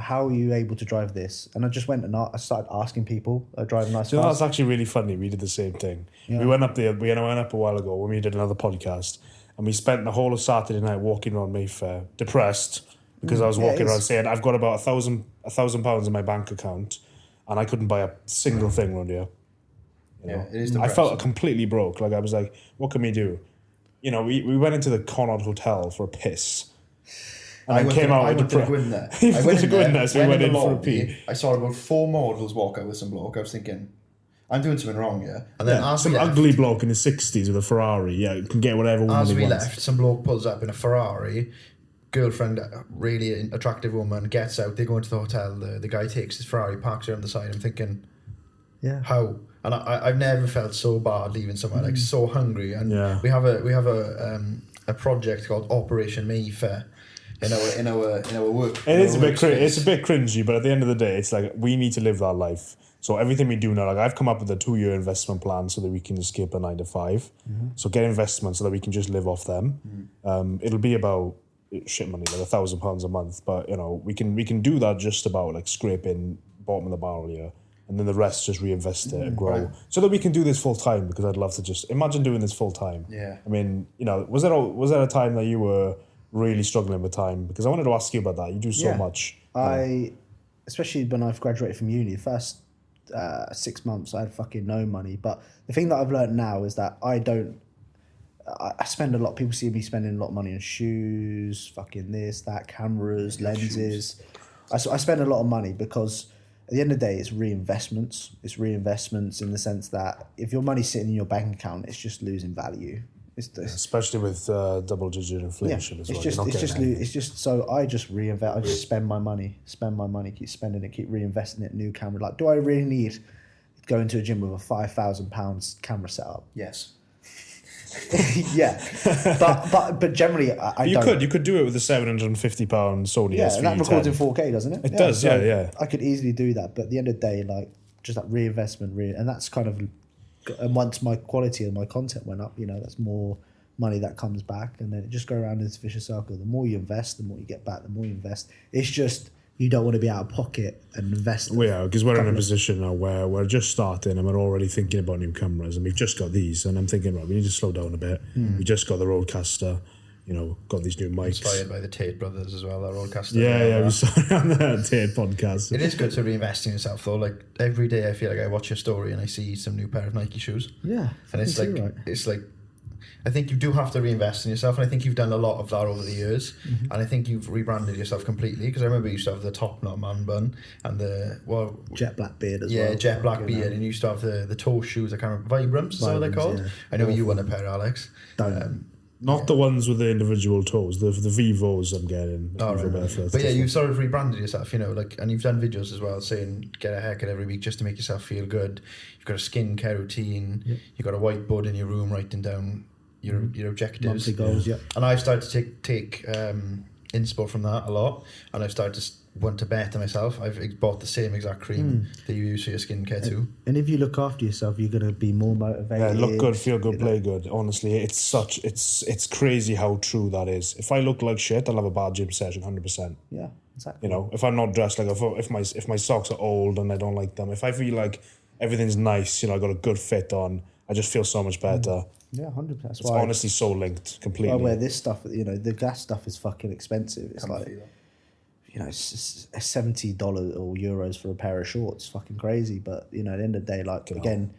How are you able to drive this?" And I just went and I started asking people driving nice So cars. that's actually really funny. We did the same thing. Yeah. We went up there. We went up a while ago when we did another podcast, and we spent the whole of Saturday night walking around Mayfair, depressed because I was walking around saying I've got about £1,000 in my bank account, and I couldn't buy a single thing around here. You know? It is I depressing. felt completely broke. Like, I was like, what can we do? You know, we went into the Connaught Hotel for a piss. And I came out. I went to go in there. You I went to go in there, so we went in for a lobby, pee. I saw about 4 models walk out with some bloke. I was thinking, I'm doing something wrong here. And then as Some we left, ugly bloke in his 60s with a Ferrari. Yeah, you can get whatever woman as he we wants. left, some bloke pulls up in a Ferrari. Girlfriend, really attractive woman, gets out. They go into the hotel. The guy takes his Ferrari, parks her on the side. I'm thinking, Yeah. how? And I've never felt so bad leaving somewhere, like so hungry. And Yeah. we have a project called Operation Mayfair in our work. It's a bit cringy, but at the end of the day, it's like we need to live that life. So everything we do now, like I've come up with a 2-year investment plan so that we can escape a 9 to 5. So get investment so that we can just live off them. It'll be about shit money, like £1,000 a month, but you know we can do that just about like scraping bottom of the barrel here, and then the rest just reinvest it and grow, right. so that we can do this full time. Because I'd love to just imagine doing this full time. Yeah. I mean, you know, was there a time that you were really struggling with time? Because I wanted to ask you about that. You do so much. Especially when I've graduated from uni, the first 6 months I had fucking no money. But the thing that I've learned now is that I spend a lot. People see me spending a lot of money on shoes, fucking this, that, cameras, lenses. I spend a lot of money because at the end of the day, it's reinvestments. It's reinvestments in the sense that if your money's sitting in your bank account, it's just losing value. Especially with double-digit inflation as well. It's just so I just reinvest. I just spend my money, keep spending it, keep reinvesting it. New camera. Like, do I really need to go into a gym with a £5,000 camera setup? Yes. Yeah, but generally, I don't. You could do it with a £750 Sony Yeah, SV10. and that records in 4K, doesn't it? It does, so yeah. I could easily do that, but at the end of the day, like just that reinvestment, and that's kind of. And once my quality and my content went up, you know, that's more money that comes back, and then it just go around in this vicious circle. The more you invest, the more you get back. The more you invest, it's just you don't want to be out of pocket and invest. Yeah, because we're in a position now where we're just starting and we're already thinking about new cameras, and we've just got these, and I'm thinking, right, we need to slow down a bit. We just got the Rodecaster, you know, got these new mics. Inspired by the Tate brothers as well, that Rodecaster. Yeah, we saw it on the Tate podcast. It is good to reinvest in yourself though. Like every day I feel like I watch your story and I see some new pair of Nike shoes. Yeah, And it's like, right. it's like, I think you do have to reinvest in yourself, and I think you've done a lot of that over the years. And I think you've rebranded yourself completely, because I remember you used to have the top knot man bun and the jet black beard as well. Yeah, jet black beard, and you used to have the toe shoes. I can't remember, Vibrams. Is that what they're called? Yeah. I know you want a pair, Alex. Not the ones with the individual toes, the Vivos I'm getting. Oh, Vivo right. Barefoot. But yeah, you've sort of rebranded yourself, you know, like, and you've done videos as well saying get a haircut every week just to make yourself feel good. You've got a skincare routine. Yep. You've got a whiteboard in your room writing down your objectives. Monthly goals, yeah. And I've started to take inspo from that a lot, and I've started to want to better myself. I've bought the same exact cream that you use for your skincare too. And if you look after yourself, you're going to be more motivated. Yeah, look good, feel good, play good. Honestly, it's crazy how true that is. If I look like shit, I'll have a bad gym session, 100%. Yeah, exactly. You know, if I'm not dressed, like if my socks are old and I don't like them, if I feel like everything's nice, you know, I got a good fit on, I just feel so much better. Yeah, 100%. That's It's why honestly so linked completely. I wear this stuff. You know, the gas stuff is fucking expensive. It's like, you know, it's $70 or euros for a pair of shorts. Fucking crazy. But you know, at the end of the day, like again,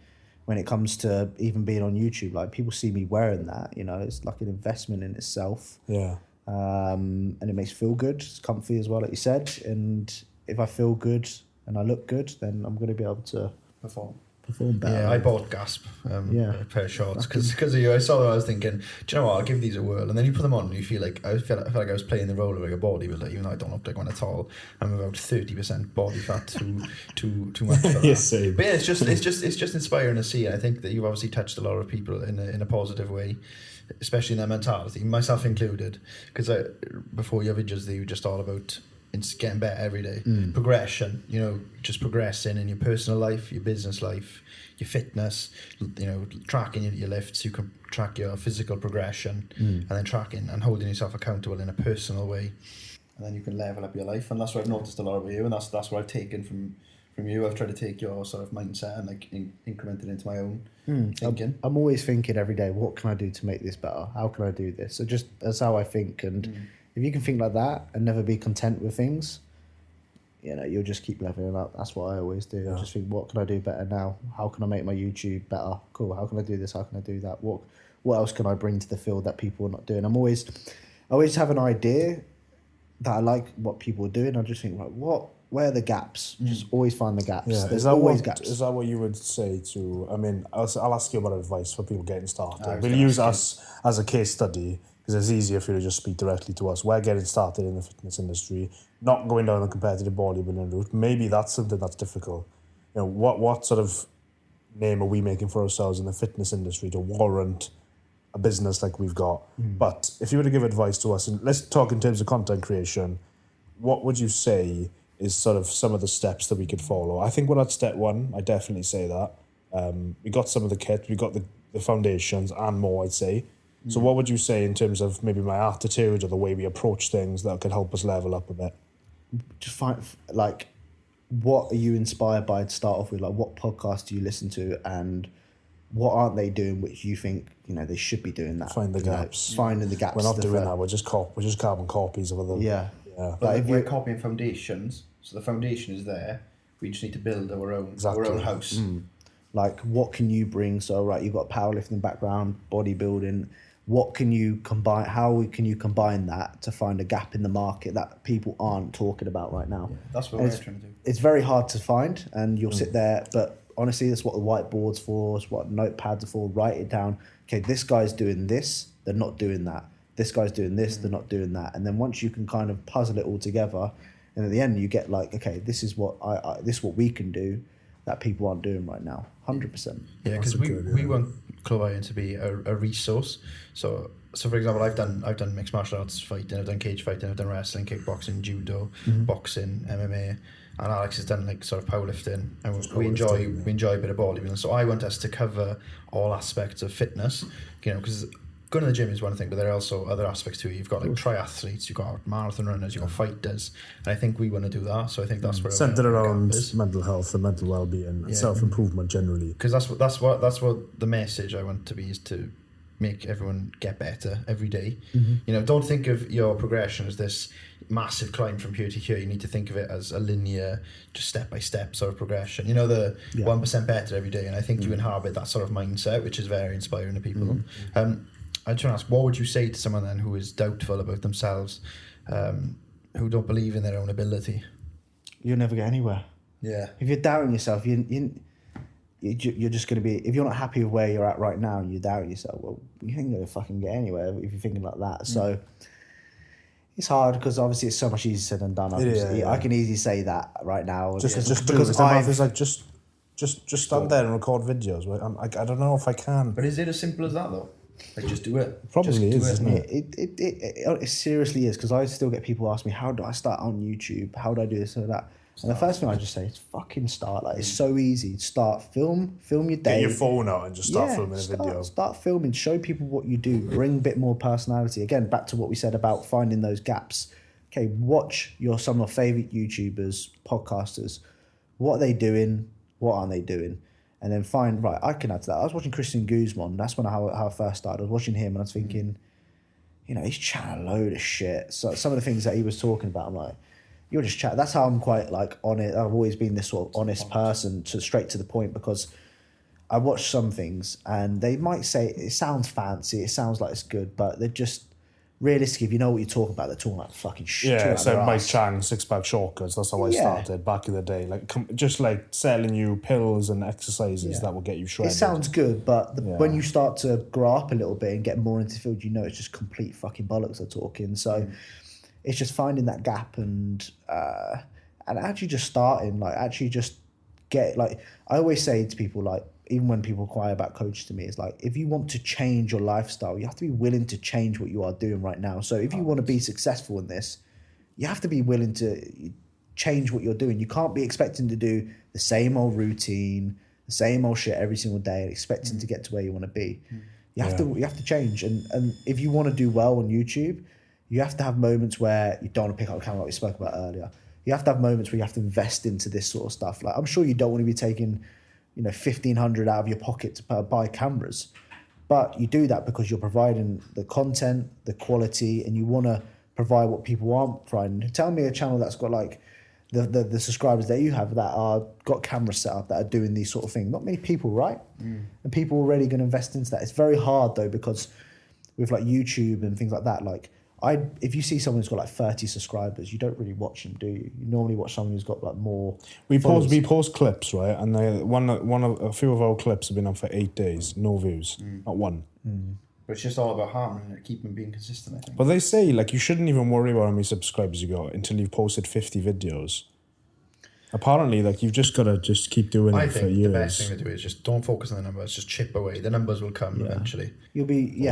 when it comes to even being on YouTube, like people see me wearing that. You know, it's like an investment in itself. Yeah. And it makes me feel good. It's comfy as well, like you said. And if I feel good and I look good, then I'm going to be able to perform better. Yeah, I bought Gasp a pair of shorts because of you. I saw them, I was thinking, do you know what, I'll give these a whirl. And then you put them on and you feel like I felt like I was playing the role of like a bodybuilder, even though I don't look like one at all. I'm about 30% body fat too much for that. Yes, same. But yeah, it's just inspiring to see. I think that you've obviously touched a lot of people in a positive way, especially in their mentality, myself included. Because before your videos, they were just all about it's getting better every day. Progression, you know, just progressing in your personal life, your business life, your fitness, you know, tracking your lifts. You can track your physical progression and then tracking and holding yourself accountable in a personal way. And then you can level up your life. And that's what I've noticed a lot about you. And that's what I've taken from you. I've tried to take your sort of mindset and like increment it into my own thinking. I'm always thinking every day, what can I do to make this better? How can I do this? So just that's how I think. And if you can think like that and never be content with things, you know, you'll just keep leveling up. That's what I always do. I just think, what can I do better now? How can I make my YouTube better? Cool. How can I do this? How can I do that? What else can I bring to the field that people are not doing? I always have an idea that I like what people are doing. I just think, like, where are the gaps? Just always find the gaps. Yeah. There's always gaps. Is that what you would say to, I mean, I'll ask you about advice for people getting started. We'll use us as a case study, because it's easier for you to just speak directly to us. We're getting started in the fitness industry, not going down the competitive bodybuilding route. Maybe that's something that's difficult. You know, what sort of name are we making for ourselves in the fitness industry to warrant a business like we've got? But if you were to give advice to us, and let's talk in terms of content creation, what would you say is sort of some of the steps that we could follow? I think we're at step one. I definitely say that. We got some of the kit, we got the foundations and more, I'd say. So what would you say in terms of maybe my attitude or the way we approach things that could help us level up a bit? Just find, like, what are you inspired by to start off with? Like, what podcast do you listen to, and what aren't they doing which you think, you know, they should be doing that? Find the gaps. Finding the gaps. We're not doing that. We're just carbon copies of other. Yeah. Like if we're copying foundations, so the foundation is there. We just need to build our own house. Like, what can you bring? So, right, you've got a powerlifting background, bodybuilding. What can you combine? How can you combine that to find a gap in the market that people aren't talking about right now? Yeah, that's what we're trying to do. It's very hard to find, and you'll sit there, but honestly, that's what the whiteboard's for, it's what notepads are for. Write it down. Okay, this guy's doing this, they're not doing that. This guy's doing this, they're not doing that. And then once you can kind of puzzle it all together, and at the end you get like, okay, this is what this is what we can do that people aren't doing right now. 100%. Yeah, because we want Clwb to be a resource. So for example, I've done mixed martial arts fighting, I've done cage fighting, I've done wrestling, kickboxing, judo, boxing, MMA, and Alex has done like sort of powerlifting, and we enjoy a bit of bodybuilding. So I want us to cover all aspects of fitness, you know, because going to the gym is one thing, but there are also other aspects to it. You've got like triathletes, you've got marathon runners, you've got fighters, and I think we want to do that. So I think that's where centered around mental health and mental well-being and self-improvement generally. Because that's what the message I want to be, is to make everyone get better every day. You know, don't think of your progression as this massive climb from here to here. You need to think of it as a linear, just step by step sort of progression. You know, the 1% better every day, and I think you inhabit that sort of mindset, which is very inspiring to people. I just want to ask, what would you say to someone then who is doubtful about themselves, who don't believe in their own ability? You'll never get anywhere. Yeah. If you're doubting yourself, you're just going to be, if you're not happy with where you're at right now and you doubt yourself, well, you ain't going to fucking get anywhere if you're thinking like that. So it's hard, because obviously it's so much easier said than done. I can easily say that right now. Just because it's like, just stand there and record videos. Right? I don't know if I can. But is it as simple as that though? Like, just do it. Probably Just is, do isn't it? It seriously is, because I still get people ask me, how do I start on YouTube? How do I do this or that? And the first thing I just say is fucking start. Like, it's so easy. Start, film your day. Get your phone out and just start filming a video. Start filming, show people what you do, bring a bit more personality. Again, back to what we said about finding those gaps. Okay, watch some of your favourite YouTubers, podcasters. What are they doing? What aren't they doing? And then find, right, I can add to that. I was watching Christian Guzman. That's how I first started. I was watching him and I was thinking, he's chatting a load of shit. So some of the things that he was talking about, I'm like, you're just chatting. That's how I'm quite like on it. I've always been this sort of honest person, straight to the point, because I watch some things and they might say it sounds fancy, it sounds like it's good, but they're just, realistically, if you know what you're talking about, they're talking like fucking shit. Yeah, so Mike Chang, six-pack shortcuts, that's how I started back in the day. Like, just like selling you pills and exercises that will get you shredded. It sounds good, but when you start to grow up a little bit and get more into the field, it's just complete fucking bollocks they're talking. So it's just finding that gap and actually just starting, like, actually just get, like, I always say to people, like, even when people inquire about coaching to me, it's like, if you want to change your lifestyle, you have to be willing to change what you are doing right now. So if you want to be successful in this, you have to be willing to change what you're doing. You can't be expecting to do the same old routine, the same old shit every single day and expecting to get to where you want to be. You have to change. And if you want to do well on YouTube, you have to have moments where you don't want to pick up the camera like we spoke about earlier. You have to have moments where you have to invest into this sort of stuff. Like, I'm sure you don't want to be taking $1,500 out of your pocket to buy cameras, but you do that because you're providing the content, the quality, and you want to provide what people aren't providing. Tell me a channel that's got like the subscribers that you have that are got cameras set up that are doing these sort of things. Not many people, right? And people are already going to invest into that. It's very hard though, because with like YouTube and things like that, like, if you see someone who's got like 30 subscribers, you don't really watch them, do you? You normally watch someone who's got like more. We post clips, right? And a few of our clips have been on for 8 days, no views, not one. But it's just all about harmony, keeping being consistent, I think. But they say, like, you shouldn't even worry about how many subscribers you got until you've posted 50 videos. Apparently, like, you've just got to just keep doing it for years. I think the best thing to do is just don't focus on the numbers, just chip away. The numbers will come eventually. You'll be,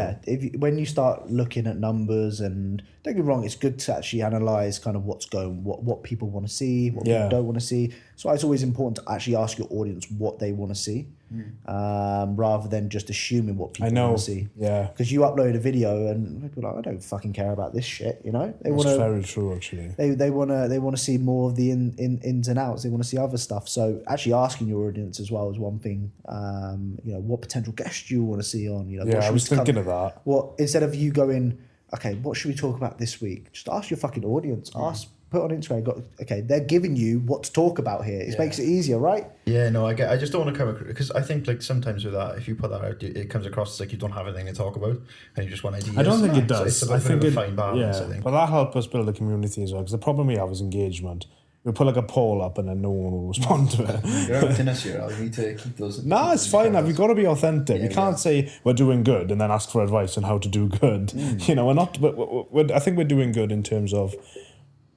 when you start looking at numbers, and don't get me wrong, it's good to actually analyse kind of what people want to see, what people don't want to see. So it's always important to actually ask your audience what they want to see, rather than just assuming what people want to see. Yeah. Because you upload a video and people are like, I don't fucking care about this shit, That's very true, actually. They want to see more of the ins and outs. They want to see other stuff. So actually asking your audience as well is one thing. What potential guests do you want to see on? I was thinking of that. Instead of you going, okay, what should we talk about this week? Just ask your fucking audience. Put on Instagram. They're giving you what to talk about here. It makes it easier, right? Yeah, no, I just don't want to come across, because I think like sometimes with that, if you put that out, it comes across as like you don't have anything to talk about and you just want ideas. I don't think it does. So it's a fine balance, I think. But that helps us build a community as well, because the problem we have is engagement. We put like a poll up and then no one will respond to it. You're out in us here. I need to keep those. Nah, it's fine. We've got to be authentic. You can't say we're doing good and then ask for advice on how to do good. We're not. But I think we're doing good in terms of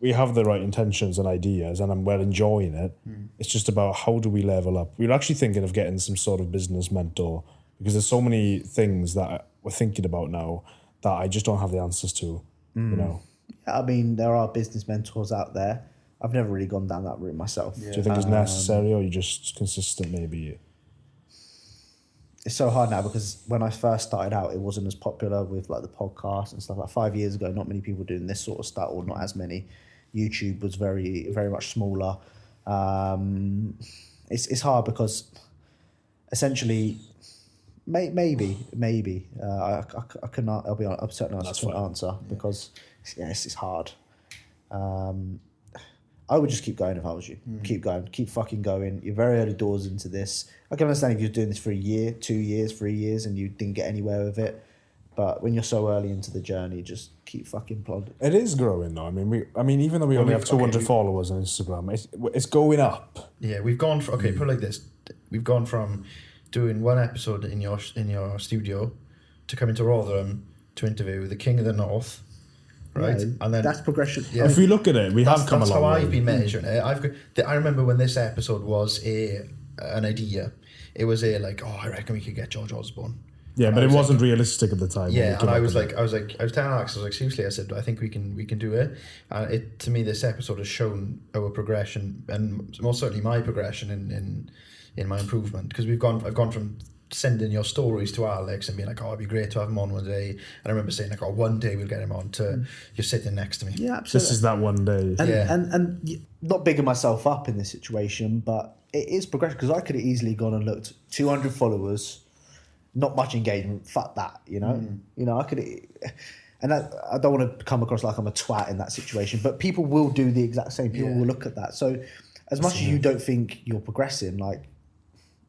we have the right intentions and ideas, and we're enjoying it. It's just about how do we level up. We're actually thinking of getting some sort of business mentor, because there's so many things that we're thinking about now that I just don't have the answers to. I mean, there are business mentors out there. I've never really gone down that route myself. Do you think it's necessary, or are you just consistent maybe? It's so hard now, because when I first started out, it wasn't as popular with like the podcast and stuff. Like 5 years ago, not many people doing this sort of stuff, or not as many. YouTube was very, very much smaller. It's hard because essentially, maybe I cannot. I'll be honest, I'm certainly honest, I couldn't answer because it's hard. I would just keep going if I was you. Keep going. Keep fucking going. You're very early doors into this. I can understand if you're doing this for a year, 2 years, 3 years, and you didn't get anywhere with it. But when you're so early into the journey, just keep fucking plodding. It is growing though. I mean, even though we only have 200 followers on Instagram, it's going up. Yeah, we've gone from, put it like this. We've gone from doing one episode in your studio to coming to Rotherham to interview the King of the North. Right, yeah, and then that's progression. Yeah. If we look at it, we have come a long way. That's how I've been measuring it. I remember when this episode was an idea. It was I reckon we could get George Osborne. Yeah, but it wasn't realistic at the time. Yeah, and I was telling Alex, seriously, I said, I think we can do it. And to me, this episode has shown our progression, and most certainly my progression in my improvement, because I've gone from sending your stories to Alex and being like, oh, it'd be great to have him on one day. And I remember saying like, oh, one day we'll get him on, to you're sitting next to me. Yeah, absolutely. This is that one day. And not bigging myself up in this situation, but it is progression, because I could have easily gone and looked 200 followers, not much engagement. Fuck that, you know. You know, I could, and I don't want to come across like I'm a twat in that situation, but people will do the exact same. People will look at that. So, as much as you don't think you're progressing, like,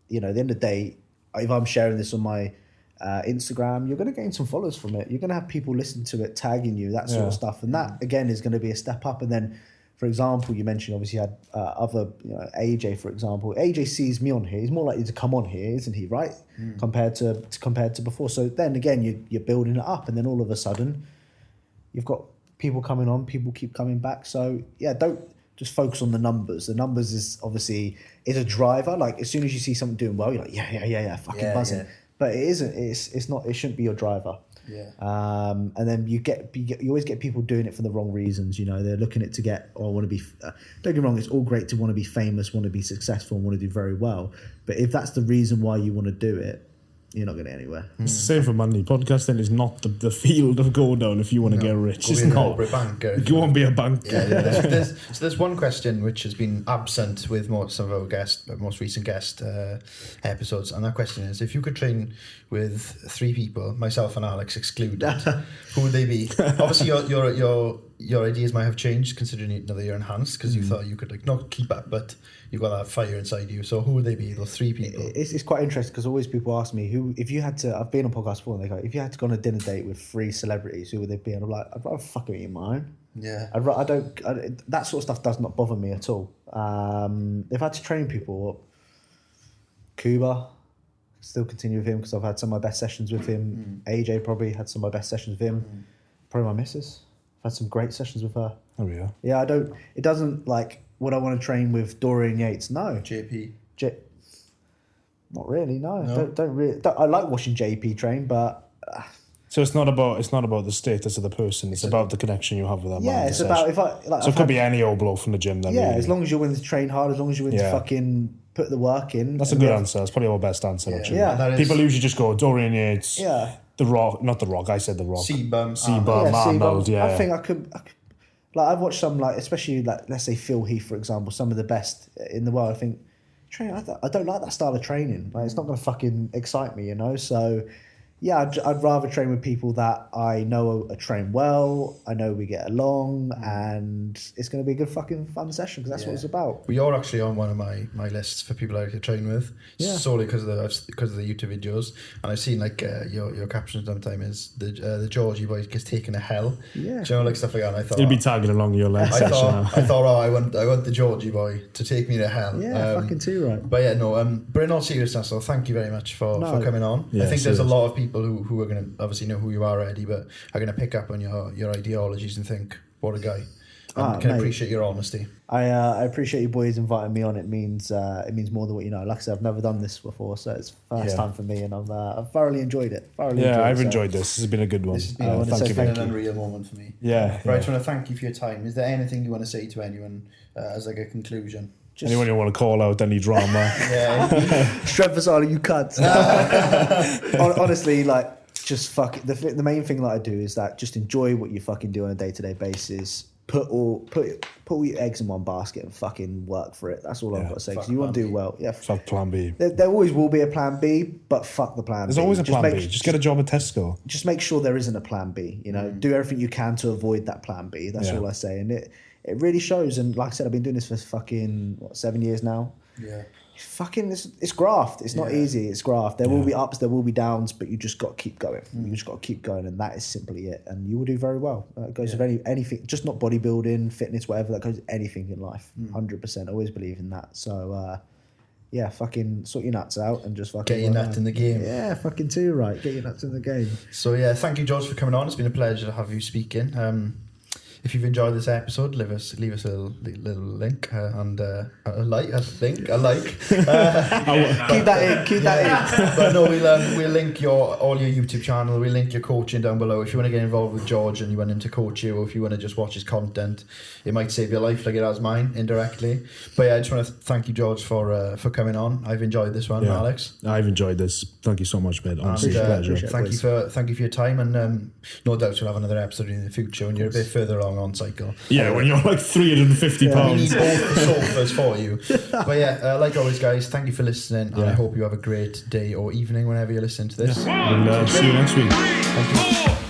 you know, at the end of the day, if I'm sharing this on my Instagram, you're going to gain some followers from it. You're going to have people listen to it, tagging you, that sort of stuff. And that, again, is going to be a step up. And then, for example, you mentioned obviously you had other, you know, AJ, for example. AJ sees me on here. He's more likely to come on here, isn't he, right? Compared to before. So then, again, you're building it up. And then all of a sudden, you've got people coming on. People keep coming back. So, yeah, don't just focus on the numbers. The numbers is obviously a driver. Like, as soon as you see something doing well, you're like, yeah, fucking buzzing. Yeah. But it isn't. It's not. It shouldn't be your driver. Yeah. And then you always get people doing it for the wrong reasons. You know, they're looking at to get, I want to be. Don't get me wrong. It's all great to want to be famous, want to be successful, and want to do very well. But if that's the reason why you want to do it, you're not going to get anywhere. It's the same for money. Podcasting is not the field of go down if you want to get rich. It's not. You won't be a banker. Yeah. There's one question which has been absent with most of our most recent guest episodes, and that question is: if you could train with 3 people, myself and Alex excluded, who would they be? Obviously, your ideas might have changed considering that you're enhanced, because you thought you could like not keep up, but you've got that fire inside you. So who would they be? Those 3 people. It's quite interesting, because always people ask me who, if you had to. I've been on podcasts before, and they go, if you had to go on a dinner date with 3 celebrities, who would they be? And I'm like, I'd rather fucking eat mine. Yeah. That sort of stuff does not bother me at all. If I had to train people, Clwb, still continue with him because I've had some of my best sessions with him. AJ probably had some of my best sessions with him. Probably my missus. I've had some great sessions with her. Oh yeah. Yeah, it doesn't like, would I want to train with Dorian Yates? No. JP. Not really, no. Don't really. I like watching JP train, but. So it's not about the status of the person. It's about the connection you have with that man. Yeah, it's about if I like. So it could be any old bloke from the gym. Then yeah, really. As long as you're willing to train hard, as long as you're willing to fucking put the work in. That's a good answer. That's probably our best answer. Actually, yeah. People usually just go Dorian Yates. Yeah. The Rock, not the Rock. I said the Rock. C-Bum, Arnold. Yeah. I think I could. Like I've watched some, like especially like let's say Phil Heath, for example, some of the best in the world. I think training. I don't like that style of training. Like it's not going to fucking excite me, you know. So yeah, I'd rather train with people that I know are trained well. I know we get along, and it's going to be a good fucking fun session because that's what it's about. We are actually on one of my lists for people I like to train with, solely because of the YouTube videos. And I've seen like your caption sometimes is the Georgie boy gets taken to hell. Yeah, do you know, like stuff like that. And I thought you'll be tagging along your leg session. I thought, I want the Georgie boy to take me to hell. Yeah, fucking too right. But yeah, no. But in all seriousness, so thank you very much for coming on. Yeah, I think there's a lot of people who are going to obviously know who you are already, but are going to pick up on your ideologies and think, what a guy. And can appreciate your honesty. I appreciate you boys inviting me on. It means more than what you know. Like I said, I've never done this before, so it's first time for me, and I've thoroughly enjoyed it. I've enjoyed this. This has been a good one. This has been an unreal moment for me. Yeah. Right, I just want to thank you for your time. Is there anything you want to say to anyone as like a conclusion? Anyone you want to call out any drama? Strength Asylum, you cunts. Honestly, like, just fuck it. The main thing that I do is that just enjoy what you fucking do on a day-to-day basis. Put all your eggs in one basket and fucking work for it. That's all I've got to say. Because you want to do well. Yeah. Fuck plan B. There always will be a plan B, but fuck the plan B. There's always a plan B. Just get a job at Tesco. Just make sure there isn't a plan B. You know, do everything you can to avoid that plan B. That's all I say. And it really shows. And like I said, I've been doing this for fucking 7 years now. Yeah. Fucking, it's graft. It's not easy. It's graft. There will be ups, there will be downs, but you just got to keep going. You just got to keep going, and that is simply it. And you will do very well. It goes with anything, just not bodybuilding, fitness, whatever. That goes with anything in life. 100%. Always believe in that. So, fucking sort your nuts out and just fucking get your nuts in the game. Yeah, fucking too right. Get your nuts in the game. So yeah, thank you, George, for coming on. It's been a pleasure to have you speaking. if you've enjoyed this episode, leave us a little link and a like. Keep that in. But no, we'll link all your YouTube channel. We'll link your coaching down below. If you want to get involved with George and you want him to coach you, or if you want to just watch his content, it might save your life like it has mine indirectly. But yeah, I just want to thank you, George, for coming on. I've enjoyed this one, Alex. I've enjoyed this. Thank you so much, mate. Honestly, pleasure. Thank you for your time, and no doubt we'll have another episode in the future when you're a bit further along on cycle. Yeah, when you're like 350 We pounds. need both the sofas for you. But yeah, like always, guys, thank you for listening, and I hope you have a great day or evening whenever you're listening to this. We'll see you next week. Thank you.